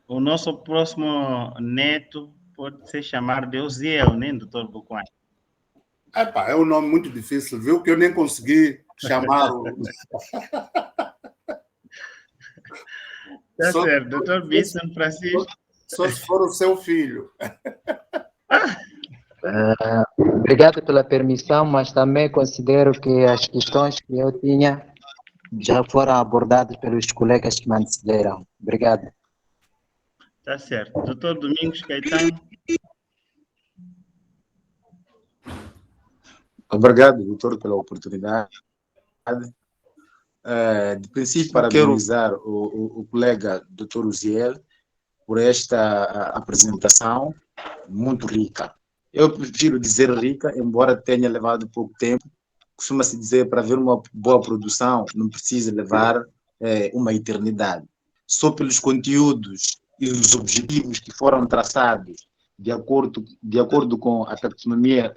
O nosso próximo neto pode ser chamado de Uziel, né, doutor Buquan? Epá, é um nome muito difícil, viu? Que eu nem consegui chamar. Tá Só, certo, doutor Bisson Francisco. só se for o seu filho. Obrigado pela permissão, mas também considero que as questões que eu tinha já foram abordadas pelos colegas que me antecederam. Obrigado. Tá certo. Doutor Domingos Caetano. Obrigado, doutor, pela oportunidade. De princípio, parabenizar o colega doutor Uziel por esta apresentação muito rica. Eu prefiro dizer rica, embora tenha levado pouco tempo. Costuma-se dizer, para ver uma boa produção, não precisa levar uma eternidade. Só pelos conteúdos e os objetivos que foram traçados de acordo com a taxonomia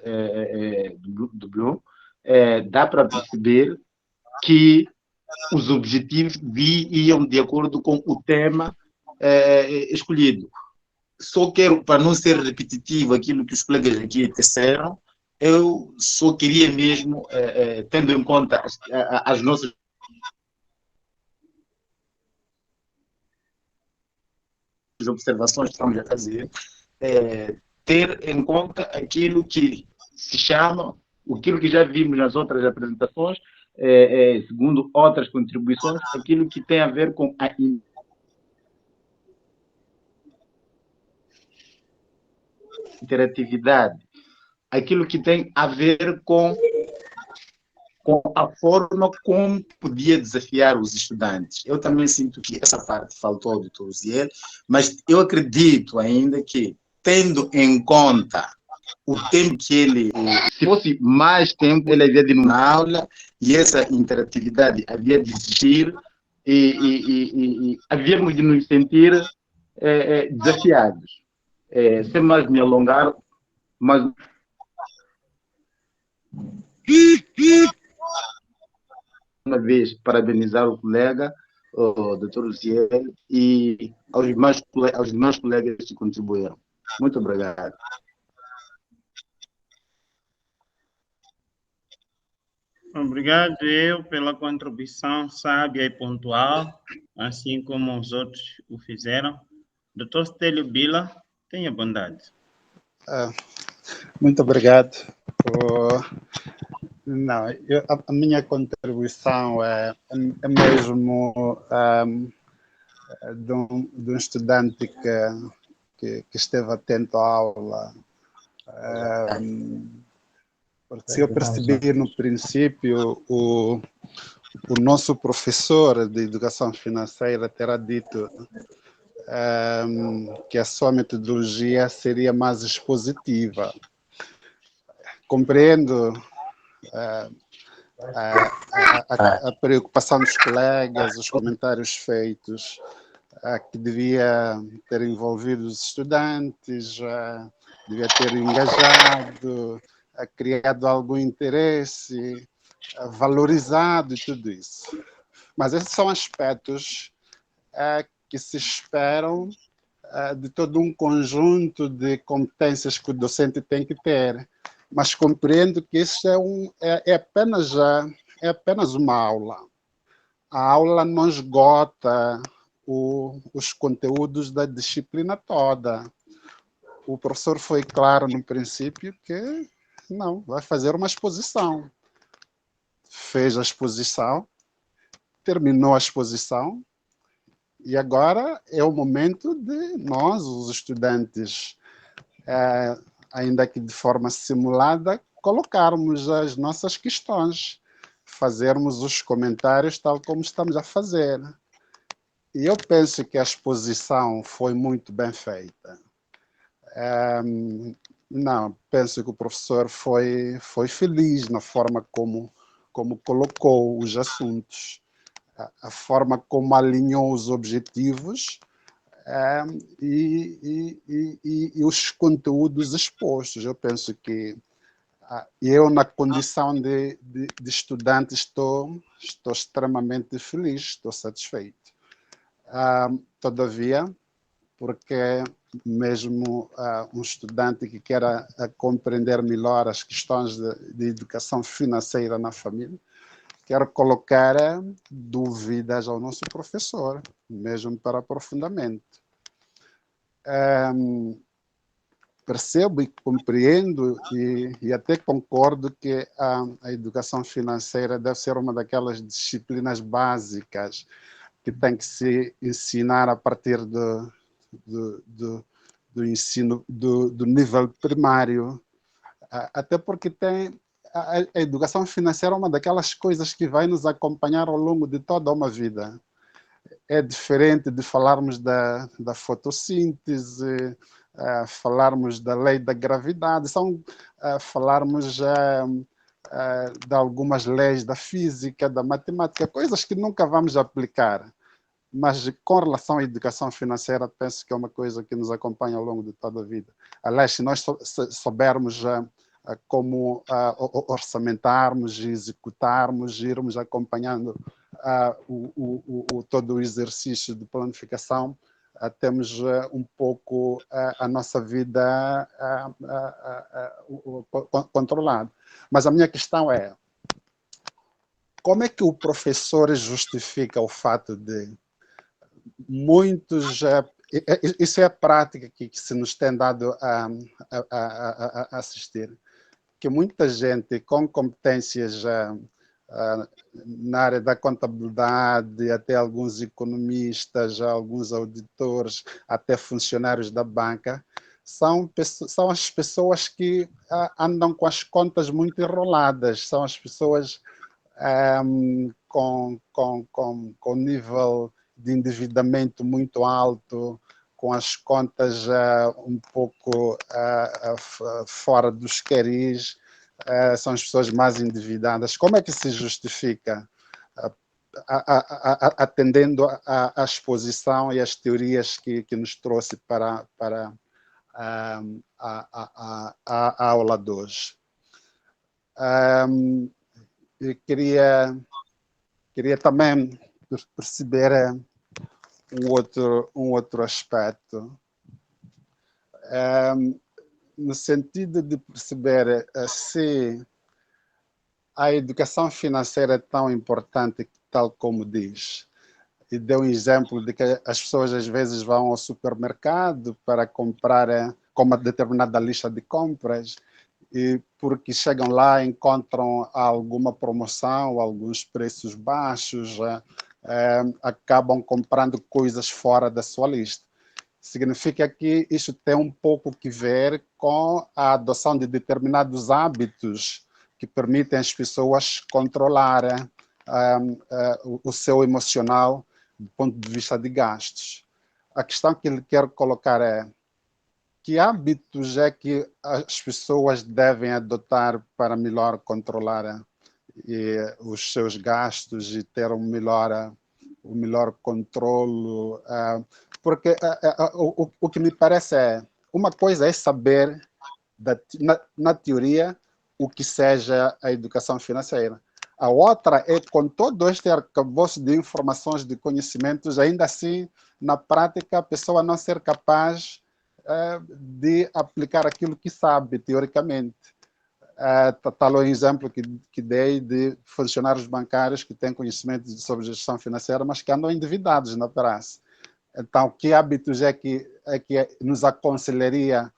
do Bloom, dá para perceber que os objetivos iam de acordo com o tema escolhido. Só quero, para não ser repetitivo aquilo que os colegas aqui disseram, eu só queria mesmo, tendo em conta as nossas observações que estamos a fazer, ter em conta aquilo que se chama, aquilo que já vimos nas outras apresentações, segundo outras contribuições, aquilo que tem a ver com a interatividade, aquilo que tem a ver com a forma como podia desafiar os estudantes. Eu também sinto que essa parte faltou do Dr. Uziel, mas eu acredito ainda que, tendo em conta o tempo que ele, se fosse mais tempo, ele havia de ir na aula e essa interatividade havia de existir e havíamos de nos sentir desafiados. Sem mais me alongar, mas uma vez parabenizar o colega, o Dr. Uziel, e aos demais colegas que contribuíram. Muito obrigado. Obrigado eu pela contribuição sábia e pontual, assim como os outros o fizeram. Dr. Stélio Bila, tenha bondade. Muito obrigado. Não, a minha contribuição é mesmo de um estudante que esteve atento à aula. Porque se eu percebi no princípio, o nosso professor de educação financeira terá dito que a sua metodologia seria mais expositiva. Compreendo a preocupação dos colegas, os comentários feitos, que devia ter envolvido os estudantes, devia ter engajado, criado algum interesse, valorizado e tudo isso. Mas esses são aspectos que se esperam de todo um conjunto de competências que o docente tem que ter. Mas compreendo que isso é apenas uma aula. A aula não esgota os conteúdos da disciplina toda. O professor foi claro no princípio que não, vai fazer uma exposição. Fez a exposição, terminou a exposição, e agora é o momento de nós, os estudantes, ainda que de forma simulada, colocarmos as nossas questões, fazermos os comentários tal como estamos a fazer. E eu penso que a exposição foi muito bem feita. Não, penso que o professor foi feliz na forma como colocou os assuntos, a forma como alinhou os objetivos e os conteúdos expostos. Eu penso que eu, na condição de estudante, estou extremamente feliz, estou satisfeito. Todavia, porque mesmo um estudante que queira compreender melhor as questões de educação financeira na família, quero colocar dúvidas ao nosso professor, mesmo para aprofundamento. Percebo e compreendo e até concordo que a educação financeira deve ser uma daquelas disciplinas básicas que tem que se ensinar a partir do ensino do nível primário, até porque a educação financeira é uma daquelas coisas que vai nos acompanhar ao longo de toda uma vida. É diferente de falarmos da fotossíntese, falarmos da lei da gravidade, falarmos de algumas leis da física, da matemática, coisas que nunca vamos aplicar. Mas com relação à educação financeira, penso que é uma coisa que nos acompanha ao longo de toda a vida. Aliás, se nós soubermos como orçamentarmos, executarmos, irmos acompanhando todo o exercício de planificação, temos um pouco a nossa vida controlada. Mas a minha questão é, como é que o professor justifica o fato de muitos... Isso é a prática que se nos tem dado a assistir, que muita gente com competências na área da contabilidade, até alguns economistas, alguns auditores, até funcionários da banca, são as pessoas que andam com as contas muito enroladas, são as pessoas com nível de endividamento muito alto, com as contas um pouco fora dos queris, são as pessoas mais endividadas. Como é que se justifica, atendendo à exposição e às teorias que nos trouxe para a aula de hoje? Eu queria também perceber um outro aspecto, no sentido de perceber se a educação financeira é tão importante, tal como diz. E deu um exemplo de que as pessoas às vezes vão ao supermercado para comprar uma determinada lista de compras, e porque chegam lá e encontram alguma promoção, alguns preços baixos, acabam comprando coisas fora da sua lista. Significa que isso tem um pouco que ver com a adoção de determinados hábitos que permitem às pessoas controlarem o seu emocional do ponto de vista de gastos. A questão que ele quer colocar é: que hábitos é que as pessoas devem adotar para melhor controlar os seus gastos e ter um melhor controlo? Porque o que me parece é, uma coisa é saber na teoria o que seja a educação financeira. A outra é, com todo este arcabouço de informações, de conhecimentos, ainda assim, na prática, a pessoa não ser capaz de aplicar aquilo que sabe, teoricamente. Tal o exemplo que dei de funcionários bancários que têm conhecimento sobre gestão financeira, mas que andam endividados na praça. Então, que hábitos é que nos aconselharia?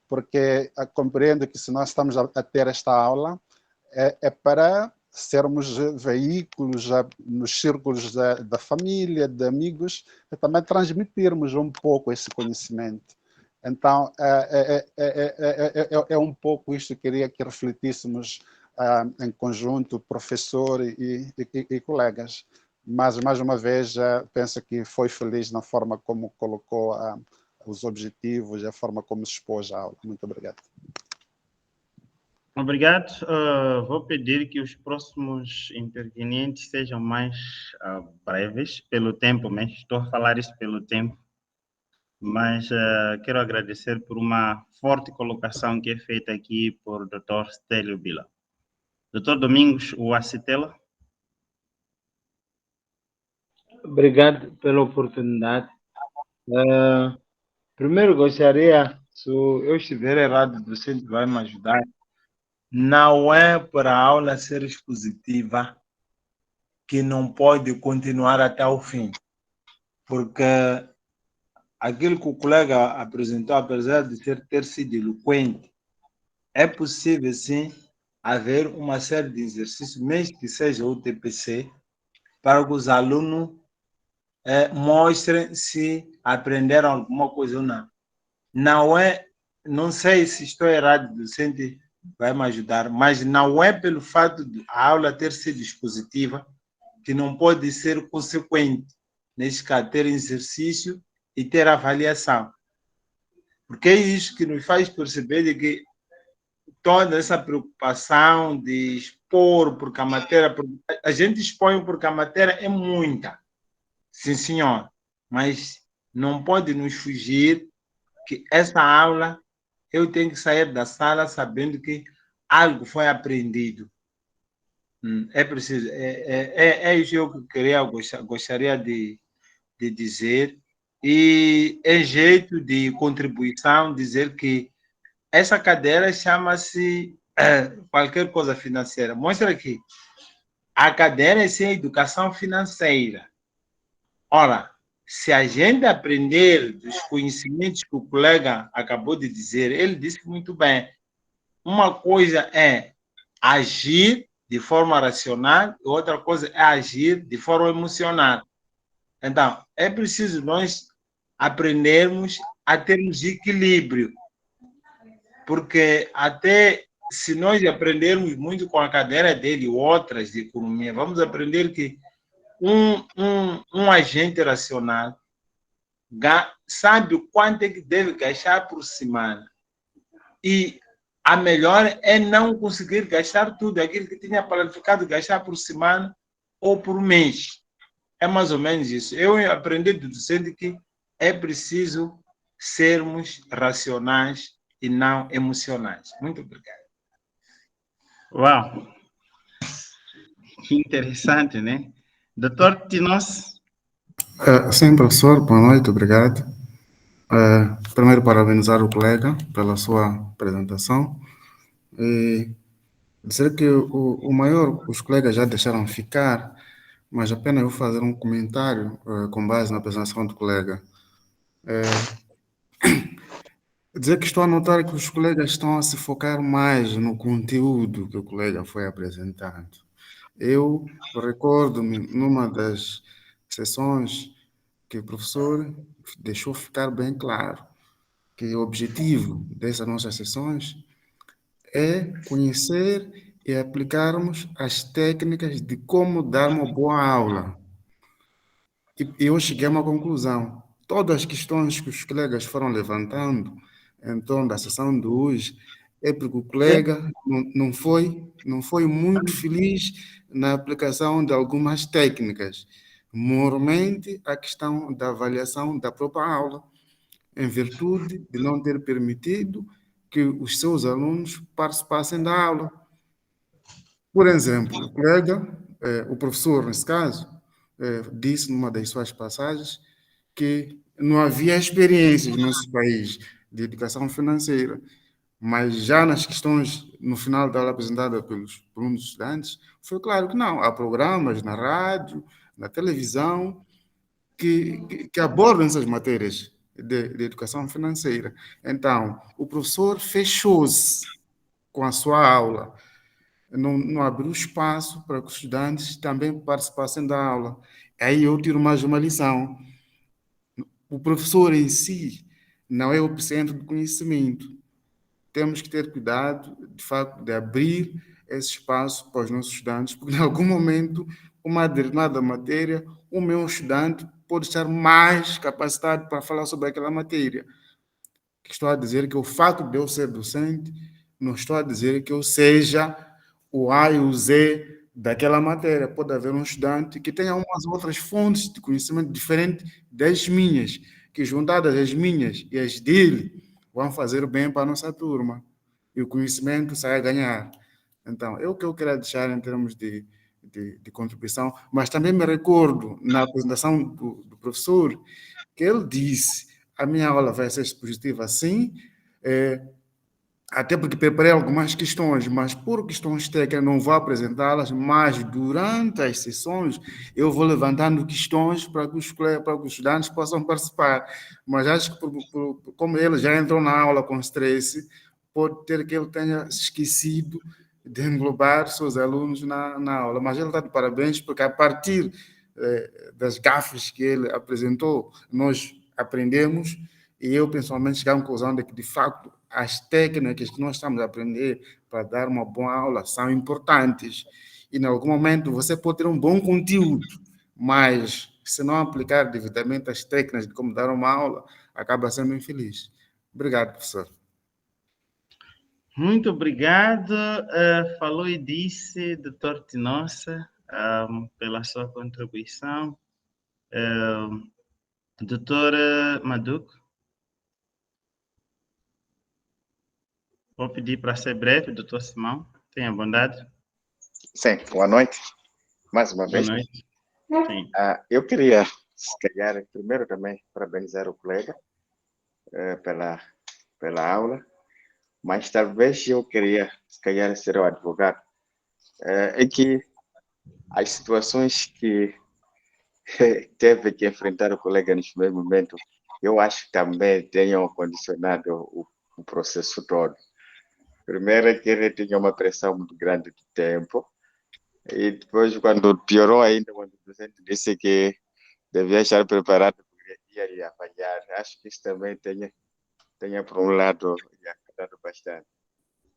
Porque compreendo que se nós estamos a ter esta aula, é para sermos veículos nos círculos da família, de amigos, e também transmitirmos um pouco esse conhecimento. Então, é um pouco isto que queria que refletíssemos em conjunto, professor e colegas. Mas, mais uma vez, penso que foi feliz na forma como colocou os objetivos e a forma como se expôs a aula. Muito obrigado. Obrigado. Vou pedir que os próximos intervenientes sejam mais breves, pelo tempo mesmo. Estou a falar isso pelo tempo. Mas quero agradecer por uma forte colocação que é feita aqui por Dr. Stélio Bila. Dr. Domingos Uacitela. Obrigado pela oportunidade. Primeiro gostaria, se eu estiver errado, o docente vai me ajudar. Não é para a aula ser expositiva que não pode continuar até o fim, porque aquilo que o colega apresentou, apesar de ter sido eloquente, é possível sim haver uma série de exercícios, mesmo que seja o TPC, para que os alunos mostrem se aprenderam alguma coisa ou não. Não sei se estou errado, o docente vai me ajudar, mas não é pelo fato de a aula ter sido expositiva que não pode ser consequente, neste caso, ter exercício e ter avaliação. Porque é isso que nos faz perceber de que toda essa preocupação de expor, porque a matéria, a gente expõe porque a matéria é muita, sim senhor, mas não pode nos fugir que essa aula eu tenho que sair da sala sabendo que algo foi aprendido. É preciso, é isso que eu gostaria de dizer, e em jeito de contribuição, dizer que essa cadeira chama-se qualquer coisa financeira. Mostra aqui. A cadeira é sim educação financeira. Ora, se a gente aprender dos conhecimentos que o colega acabou de dizer, ele disse muito bem. Uma coisa é agir de forma racional e outra coisa é agir de forma emocional. Então, é preciso nós aprendermos a termos equilíbrio, porque até se nós aprendermos muito com a cadeira dele e outras de economia, vamos aprender que um agente racional sabe o quanto é que deve gastar por semana. E a melhor é não conseguir gastar tudo aquilo que tinha planificado gastar por semana ou por mês. É mais ou menos isso. Eu aprendi do docente que é preciso sermos racionais e não emocionais. Muito obrigado. Uau! Que interessante, né? Doutor Tinos? Sim, professor, boa noite, obrigado. Primeiro, parabenizar o colega pela sua apresentação e dizer que o maior os colegas já deixaram ficar, mas apenas eu vou fazer um comentário com base na apresentação do colega. Dizer que estou a notar que os colegas estão a se focar mais no conteúdo que o colega foi apresentando. Eu recordo-me numa das sessões que o professor deixou ficar bem claro que o objetivo dessas nossas sessões é conhecer e aplicarmos as técnicas de como dar uma boa aula. E eu cheguei a uma conclusão. Todas as questões que os colegas foram levantando em torno da sessão de hoje é porque o colega não foi muito feliz na aplicação de algumas técnicas, mormente a questão da avaliação da própria aula, em virtude de não ter permitido que os seus alunos participassem da aula. Por exemplo, o colega, o professor, nesse caso, disse numa das suas passagens que não havia experiências no nosso país de educação financeira, mas já nas questões, no final da aula apresentada pelos alunos estudantes, foi claro que não. Há programas na rádio, na televisão, que abordam essas matérias de educação financeira. Então, o professor fechou-se com a sua aula, não abriu espaço para que os estudantes também participassem da aula. Aí eu tiro mais uma lição. O professor em si não é o epicentro do conhecimento. Temos que ter cuidado, de facto, de abrir esse espaço para os nossos estudantes, porque em algum momento, uma determinada matéria, o meu estudante pode estar mais capacitado para falar sobre aquela matéria. Estou a dizer que o fato de eu ser docente, não estou a dizer que eu seja o A e o Z daquela matéria. Pode haver um estudante que tenha umas outras fontes de conhecimento diferentes das minhas, que juntadas as minhas e as dele, vão fazer bem para a nossa turma. E o conhecimento sai a ganhar. Então, é o que eu queria deixar em termos de contribuição, mas também me recordo, na apresentação do professor, que ele disse, a minha aula vai ser expositiva, sim, até porque preparei algumas questões, mas por questões técnicas não vou apresentá-las, mas durante as sessões eu vou levantando questões para que os estudantes possam participar. Mas acho que como ele já entrou na aula com estresse, pode ter que ele tenha esquecido de englobar seus alunos na aula. Mas ele está de parabéns, porque a partir das gafes que ele apresentou, nós aprendemos, e eu pessoalmente cheguei à conclusão de que, de facto, as técnicas que nós estamos a aprender para dar uma boa aula são importantes. E, em algum momento, você pode ter um bom conteúdo, mas se não aplicar devidamente as técnicas de como dar uma aula, acaba sendo infeliz. Obrigado, professor. Muito obrigado. Falou e disse, doutor Tinossa, pela sua contribuição. Doutora Maduco. Vou pedir para ser breve, doutor Simão. Tenha bondade. Sim, boa noite. Mais uma vez. Boa noite. Sim. Eu queria, se calhar, primeiro também parabenizar o colega pela aula, mas talvez eu queria, se calhar, ser o advogado. É que as situações que teve que enfrentar o colega neste mesmo momento, eu acho que também tenham condicionado o processo todo. Primeiro é que ele tinha uma pressão muito grande de tempo, e depois, quando piorou ainda, quando o presidente disse que devia estar preparado porque ia avaliar, acho que isso também tenha por um lado, ajudado bastante.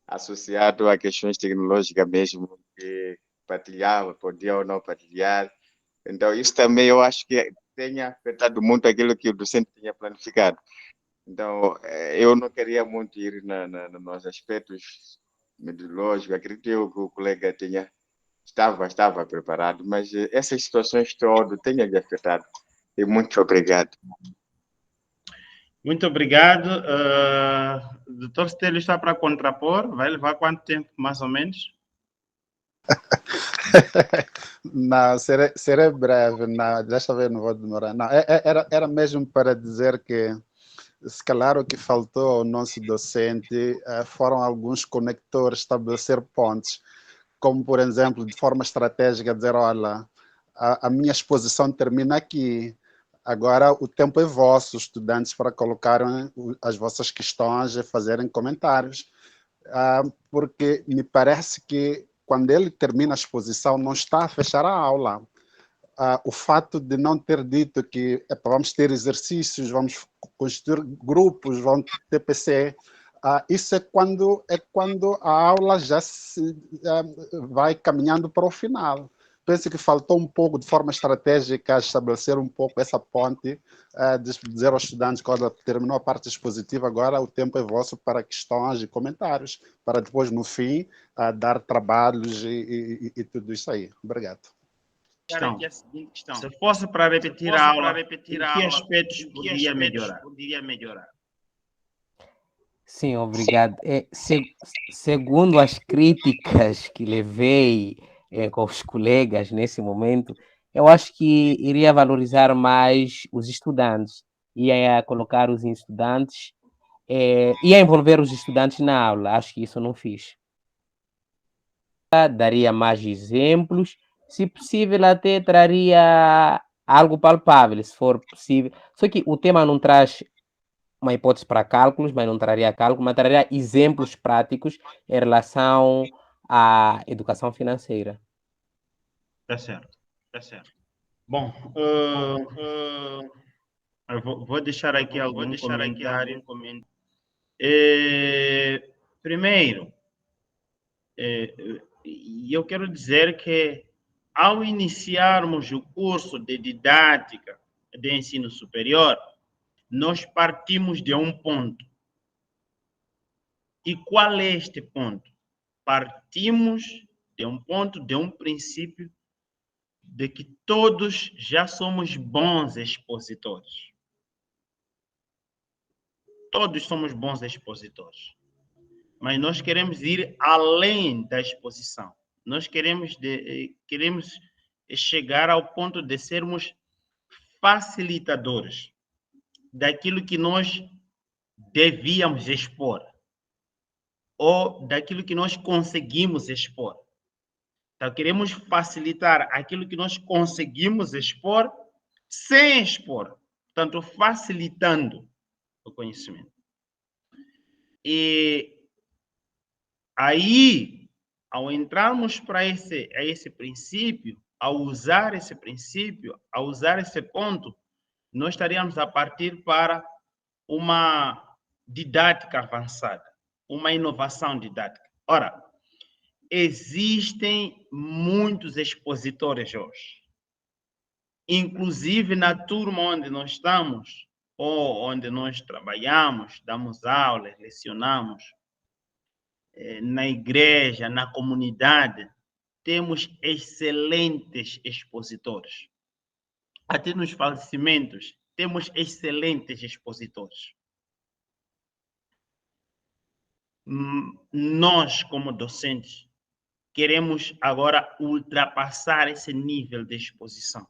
Associado a questões tecnológicas mesmo, que partilhava, podia ou não partilhar. Então, isso também eu acho que tenha afetado muito aquilo que o docente tinha planificado. Então, eu não queria muito ir nos aspectos metodológicos. Acredito que o colega estava preparado, mas essas situações todas tenham lhe afetado. E muito obrigado. Muito obrigado. Doutor Stélio está para contrapor. Vai levar quanto tempo, mais ou menos? Não, serei breve. Não, desta vez não vou demorar. Não, era mesmo para dizer que, se calhar, o que faltou ao nosso docente foram alguns conectores, estabelecer pontes, como, por exemplo, de forma estratégica, dizer, olha, a minha exposição termina aqui, agora o tempo é vosso, estudantes, para colocarem as vossas questões e fazerem comentários, porque me parece que, quando ele termina a exposição, não está a fechar a aula. O fato de não ter dito que vamos ter exercícios, vamos constituir grupos, vamos ter TPC, isso é quando a aula já vai caminhando para o final. Penso que faltou um pouco, de forma estratégica, estabelecer um pouco essa ponte, de dizer aos estudantes, quando terminou a parte expositiva, agora o tempo é vosso para questões e comentários, para depois, no fim, dar trabalhos e tudo isso aí. Obrigado. Se fosse para repetir a aula, em que aspectos podia melhorar? Sim, obrigado. Segundo as críticas que levei com os colegas nesse momento, eu acho que iria valorizar mais os estudantes, ia colocar os estudantes, ia envolver os estudantes na aula. Acho que isso eu não fiz. Daria mais exemplos, se possível até traria algo palpável, se for possível. Só que o tema não traz uma hipótese para cálculos, mas não traria cálculo, mas traria exemplos práticos em relação à educação financeira. Tá certo. Bom, eu vou deixar aqui algum comentário. Primeiro, eu quero dizer que, ao iniciarmos o curso de didática de ensino superior, nós partimos de um ponto. E qual é este ponto? Partimos de um ponto, de um princípio, de que todos já somos bons expositores. Todos somos bons expositores. Mas nós queremos ir além da exposição. Nós queremos chegar ao ponto de sermos facilitadores. daquilo que nós devíamos expor ou daquilo que nós conseguimos expor. Então, queremos facilitar aquilo que nós conseguimos expor sem expor, portanto, facilitando o conhecimento. E aí, ao entrarmos para esse princípio, ao usar esse princípio, ao usar esse ponto, nós estaríamos a partir para uma didática avançada, uma inovação didática. Ora, existem muitos expositores hoje, inclusive na turma onde nós estamos, ou onde nós trabalhamos, damos aulas, lecionamos, na igreja, na comunidade, temos excelentes expositores. Até nos falecimentos, temos excelentes expositores. Nós, como docentes, queremos agora ultrapassar esse nível de exposição.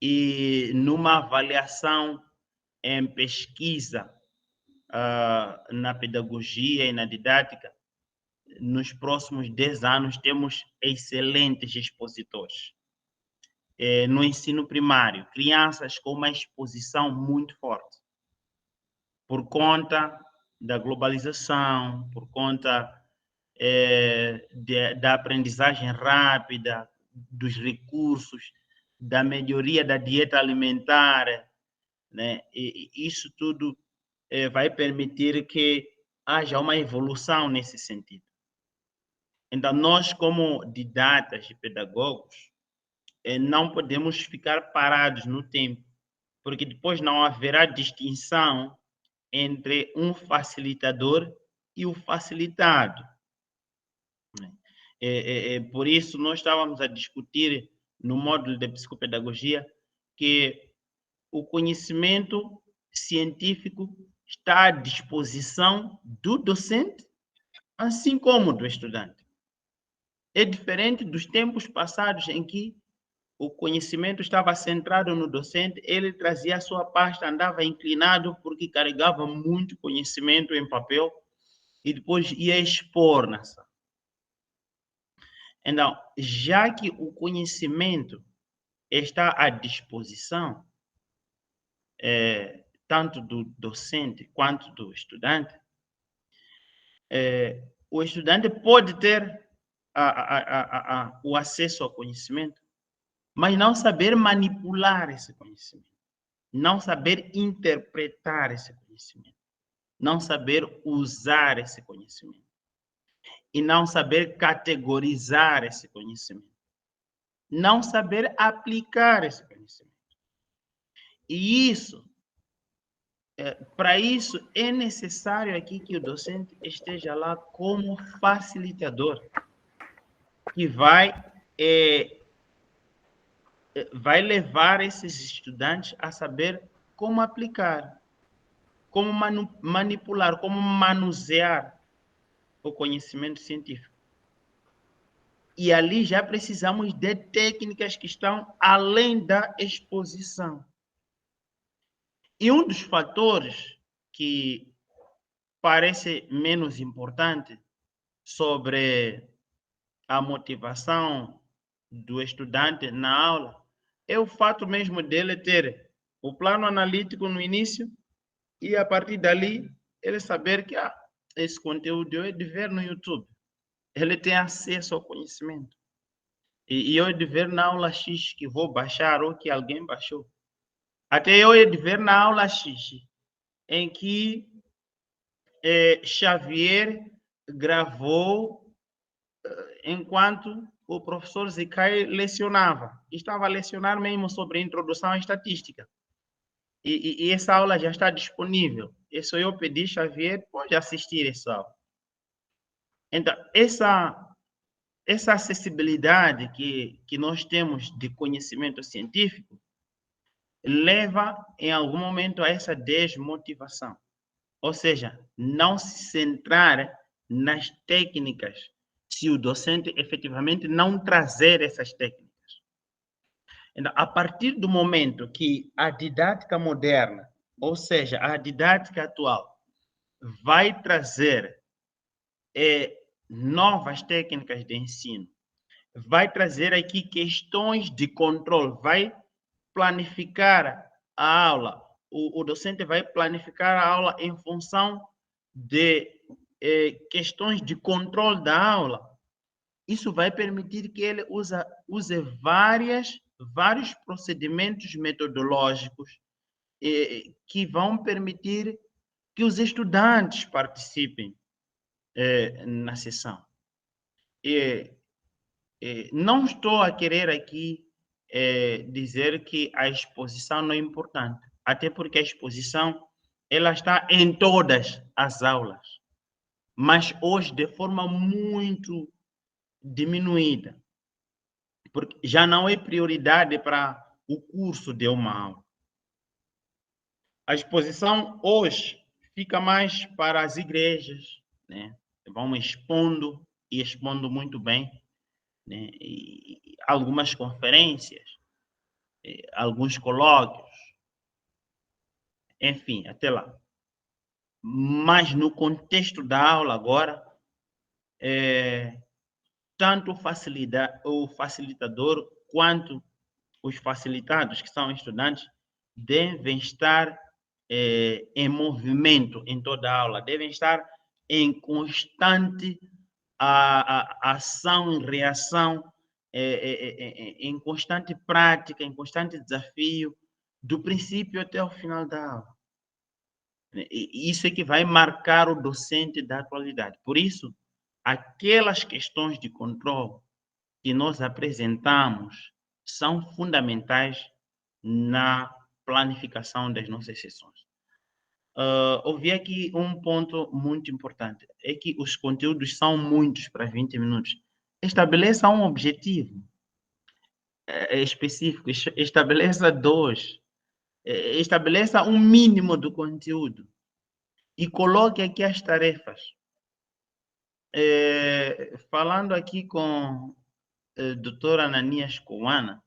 E numa avaliação em pesquisa, na pedagogia e na didática, nos próximos 10 anos temos excelentes expositores. No ensino primário, crianças com uma exposição muito forte, por conta da globalização, por conta da aprendizagem rápida, dos recursos, da melhoria da dieta alimentar, né? E isso tudo vai permitir que haja uma evolução nesse sentido. Então, nós, como didatas e pedagogos, não podemos ficar parados no tempo, porque depois não haverá distinção entre um facilitador e o facilitado. Por isso, nós estávamos a discutir no módulo de psicopedagogia que o conhecimento científico está à disposição do docente, assim como do estudante. É diferente dos tempos passados em que o conhecimento estava centrado no docente, ele trazia a sua pasta, andava inclinado porque carregava muito conhecimento em papel e depois ia expor na sala. Então, já que o conhecimento está à disposição, tanto do docente quanto do estudante, o estudante pode ter o acesso ao conhecimento, mas não saber manipular esse conhecimento, não saber interpretar esse conhecimento, não saber usar esse conhecimento e não saber categorizar esse conhecimento, não saber aplicar esse conhecimento. E isso, para isso, é necessário aqui que o docente esteja lá como facilitador, que vai levar esses estudantes a saber como aplicar, como manipular, como manusear o conhecimento científico. E ali já precisamos de técnicas que estão além da exposição. E um dos fatores que parece menos importante sobre a motivação do estudante na aula é o fato mesmo dele ter o plano analítico no início e, a partir dali, ele saber que esse conteúdo eu he de ver no YouTube. Ele tem acesso ao conhecimento. E eu he de ver na aula X que vou baixar ou que alguém baixou. Até eu he de ver na aula X em que Xavier gravou enquanto o professor Zicai lecionava. Estava a lecionar mesmo sobre a introdução à estatística. E essa aula já está disponível. É só eu pedir, Xavier, pode assistir essa aula. Então, essa acessibilidade que nós temos de conhecimento científico leva, em algum momento, a essa desmotivação. Ou seja, não se centrar nas técnicas, se o docente efetivamente não trazer essas técnicas. Então, a partir do momento que a didática moderna Ou seja, a didática atual vai trazer novas técnicas de ensino, vai trazer aqui questões de controle, vai planificar a aula. O docente vai planificar a aula em função de questões de controle da aula. Isso vai permitir que ele use vários procedimentos metodológicos que vão permitir que os estudantes participem na sessão. Não estou a querer aqui dizer que a exposição não é importante, até porque a exposição ela está em todas as aulas, mas hoje de forma muito diminuída, porque já não é prioridade para o curso de uma aula. A exposição hoje fica mais para as igrejas, né? Vão expondo e expondo muito bem, né? E algumas conferências, alguns colóquios, enfim, até lá. Mas no contexto da aula agora, tanto o facilitador quanto os facilitados, que são estudantes, devem estar em movimento em toda a aula, devem estar em constante ação e reação, em constante prática, em constante desafio, do princípio até o final da aula. E isso é que vai marcar o docente da atualidade. Por isso, aquelas questões de controle que nós apresentamos são fundamentais na planificação das nossas sessões. Ouvi aqui um ponto muito importante, é que os conteúdos são muitos para 20 minutos. Estabeleça um objetivo específico, estabeleça 2, estabeleça um mínimo do conteúdo e coloque aqui as tarefas. Falando aqui com a doutora Ananias Coana,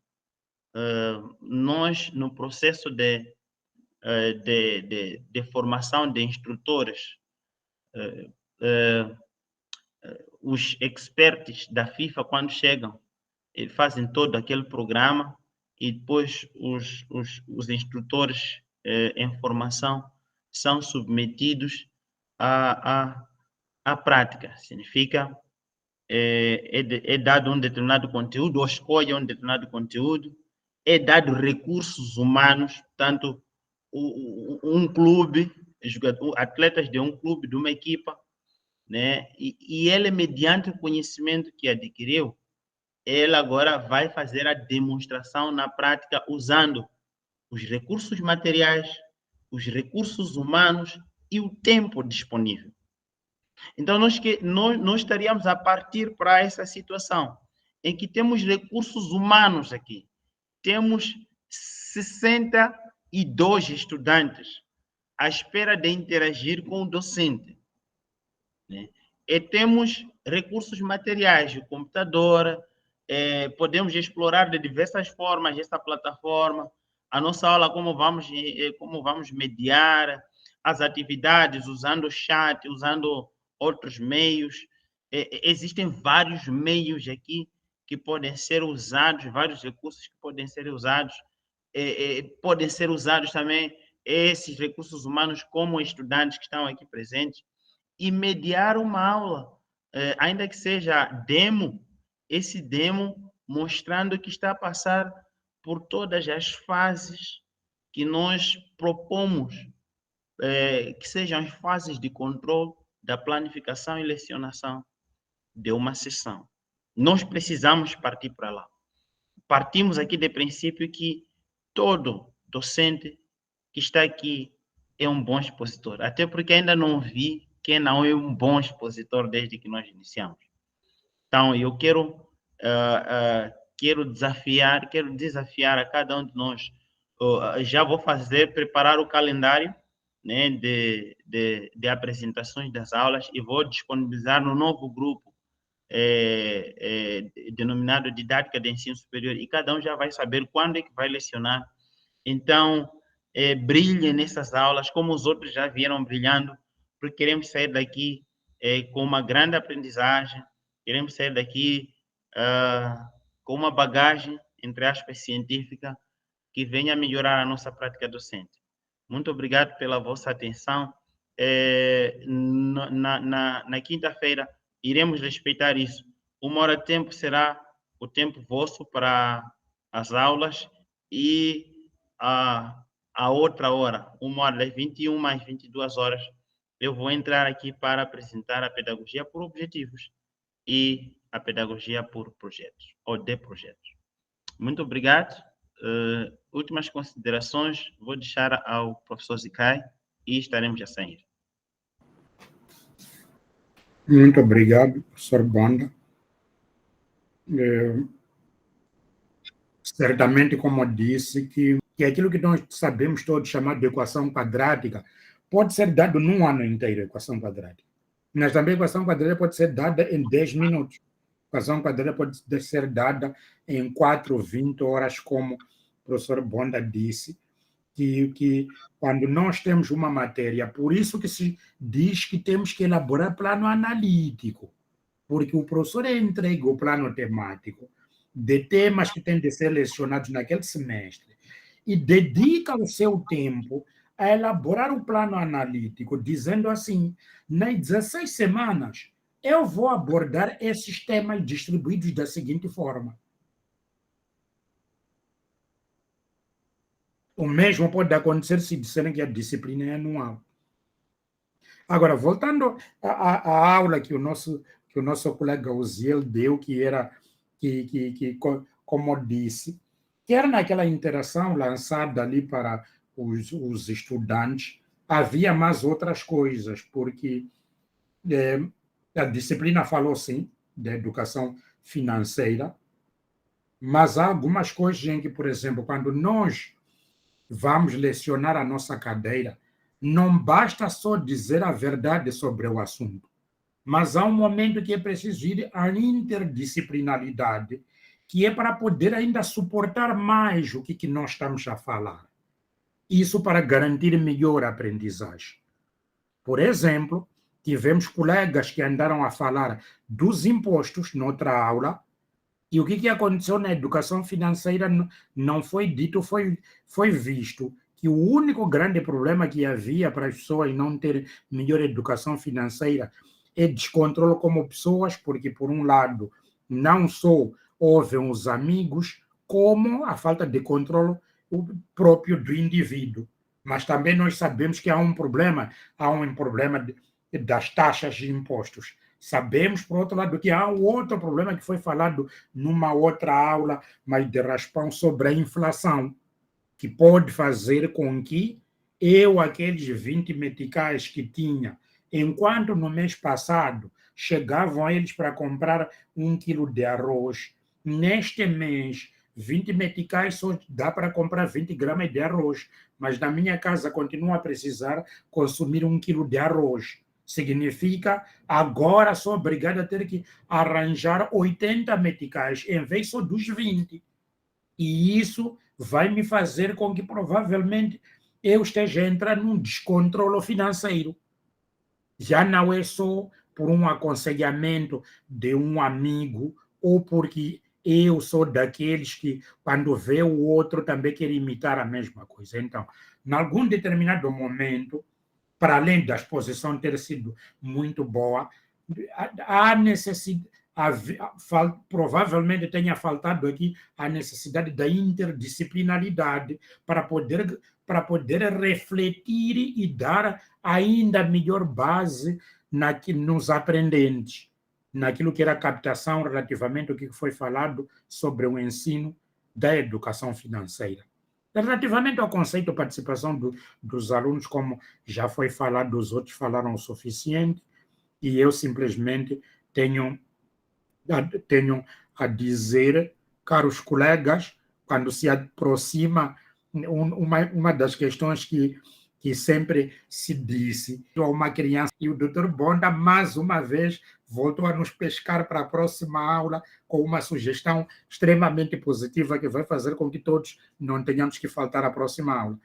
nós, no processo de formação de instrutores, os experts da FIFA, quando chegam, fazem todo aquele programa e depois os instrutores em formação são submetidos à prática. Significa, é dado um determinado conteúdo, ou escolhe um determinado conteúdo, é dado recursos humanos, tanto um clube, atletas de um clube, de uma equipa, né? E ele, mediante o conhecimento que adquiriu, ele agora vai fazer a demonstração na prática usando os recursos materiais, os recursos humanos e o tempo disponível. Então, nós estaríamos a partir para essa situação, em que temos recursos humanos aqui. Temos 62 estudantes à espera de interagir com o docente, né? E temos recursos materiais, o computador, podemos explorar de diversas formas essa plataforma, a nossa aula, como vamos mediar as atividades, usando o chat, usando outros meios. Existem vários meios aqui que podem ser usados, vários recursos que podem ser usados. Podem ser usados também esses recursos humanos como estudantes que estão aqui presentes e mediar uma aula, ainda que seja demo, esse demo mostrando que está a passar por todas as fases que nós propomos, que sejam as fases de controle da planificação e lecionação de uma sessão. Nós precisamos partir para lá. Partimos aqui do princípio que todo docente que está aqui é um bom expositor, até porque ainda não vi quem não é um bom expositor desde que nós iniciamos. Então, eu quero desafiar a cada um de nós. Já vou preparar o calendário, né, de apresentações das aulas e vou disponibilizar no novo grupo denominado Didática de Ensino Superior, e cada um já vai saber quando é que vai lecionar. Então, brilhem nessas aulas, como os outros já vieram brilhando, porque queremos sair daqui com uma grande aprendizagem, queremos sair daqui com uma bagagem, entre aspas, científica, que venha melhorar a nossa prática docente. Muito obrigado pela vossa atenção. Na quinta-feira, iremos respeitar isso. 1 hora de tempo será o tempo vosso para as aulas e a outra hora, 1 hora, das 21 às 22 horas, eu vou entrar aqui para apresentar a pedagogia por objetivos e a pedagogia por projetos, ou de projetos. Muito obrigado. Últimas considerações, vou deixar ao professor Zicai e estaremos a sair. Muito obrigado, professor Bonda. Certamente, como eu disse, que aquilo que nós sabemos todos chamar de equação quadrática pode ser dado num ano inteiro, equação quadrática. Mas também a equação quadrática pode ser dada em 10 minutos. A equação quadrática pode ser dada em 4, 20 horas, como o professor Bonda disse, que quando nós temos uma matéria, por isso que se diz que temos que elaborar plano analítico, porque o professor entrega o plano temático de temas que têm de ser lecionados naquele semestre e dedica o seu tempo a elaborar o plano analítico, dizendo assim, nas 16 semanas, eu vou abordar esses temas distribuídos da seguinte forma. O mesmo pode acontecer se disserem que a disciplina é anual. Agora, voltando à aula que o nosso colega Uziel deu, como eu disse, que era naquela interação lançada ali para os estudantes, havia mais outras coisas, porque a disciplina falou, sim, da educação financeira, mas há algumas coisas em que, por exemplo, quando nós vamos lecionar a nossa cadeira, não basta só dizer a verdade sobre o assunto, mas há um momento que é preciso ir à interdisciplinaridade, que é para poder ainda suportar mais o que nós estamos a falar. Isso para garantir melhor aprendizagem. Por exemplo, tivemos colegas que andaram a falar dos impostos noutra aula, e o que aconteceu na educação financeira não foi dito, foi visto que o único grande problema que havia para as pessoas não terem melhor educação financeira é descontrole como pessoas, porque, por um lado, não só houve os amigos, como a falta de controle próprio do indivíduo. Mas também nós sabemos que há um problema das taxas de impostos. Sabemos, por outro lado, que há um outro problema que foi falado numa outra aula, mas de raspão, sobre a inflação, que pode fazer com que aqueles 20 meticais que tinha, enquanto no mês passado chegavam a eles para comprar 1 quilo de arroz, neste mês, 20 meticais só dá para comprar 20 gramas de arroz, mas na minha casa continua a precisar consumir 1 quilo de arroz. Significa, agora sou obrigado a ter que arranjar 80 meticais, em vez só dos 20. E isso vai me fazer com que, provavelmente, eu esteja a entrar num descontrole financeiro. Já não é só por um aconselhamento de um amigo ou porque eu sou daqueles que, quando vê o outro, também quer imitar a mesma coisa. Então, em algum determinado momento, para além da exposição ter sido muito boa, há necessidade, provavelmente tenha faltado aqui a necessidade da interdisciplinaridade para poder refletir e dar ainda melhor base nos aprendentes, naquilo que era a captação relativamente ao que foi falado sobre o ensino da educação financeira. Relativamente ao conceito de participação dos alunos, como já foi falado, os outros falaram o suficiente, e eu simplesmente tenho a dizer, caros colegas, quando se aproxima uma das questões que sempre se disse a uma criança, e o Dr. Bonda, mais uma vez, voltou a nos pescar para a próxima aula com uma sugestão extremamente positiva que vai fazer com que todos não tenhamos que faltar à próxima aula.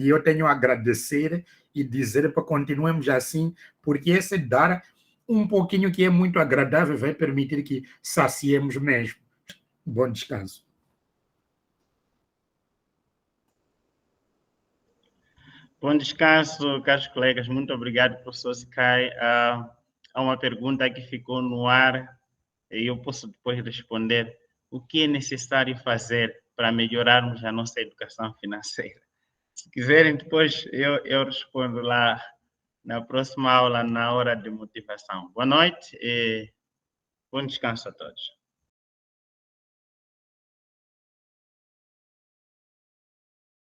E eu tenho a agradecer e dizer para continuemos assim, porque esse dar um pouquinho que é muito agradável vai permitir que saciemos mesmo. Bom descanso. Bom descanso, caros colegas. Muito obrigado, professor Sicai. Há uma pergunta que ficou no ar e eu posso depois responder. O que é necessário fazer para melhorarmos a nossa educação financeira? Se quiserem, depois eu respondo lá na próxima aula, na hora de motivação. Boa noite e bom descanso a todos.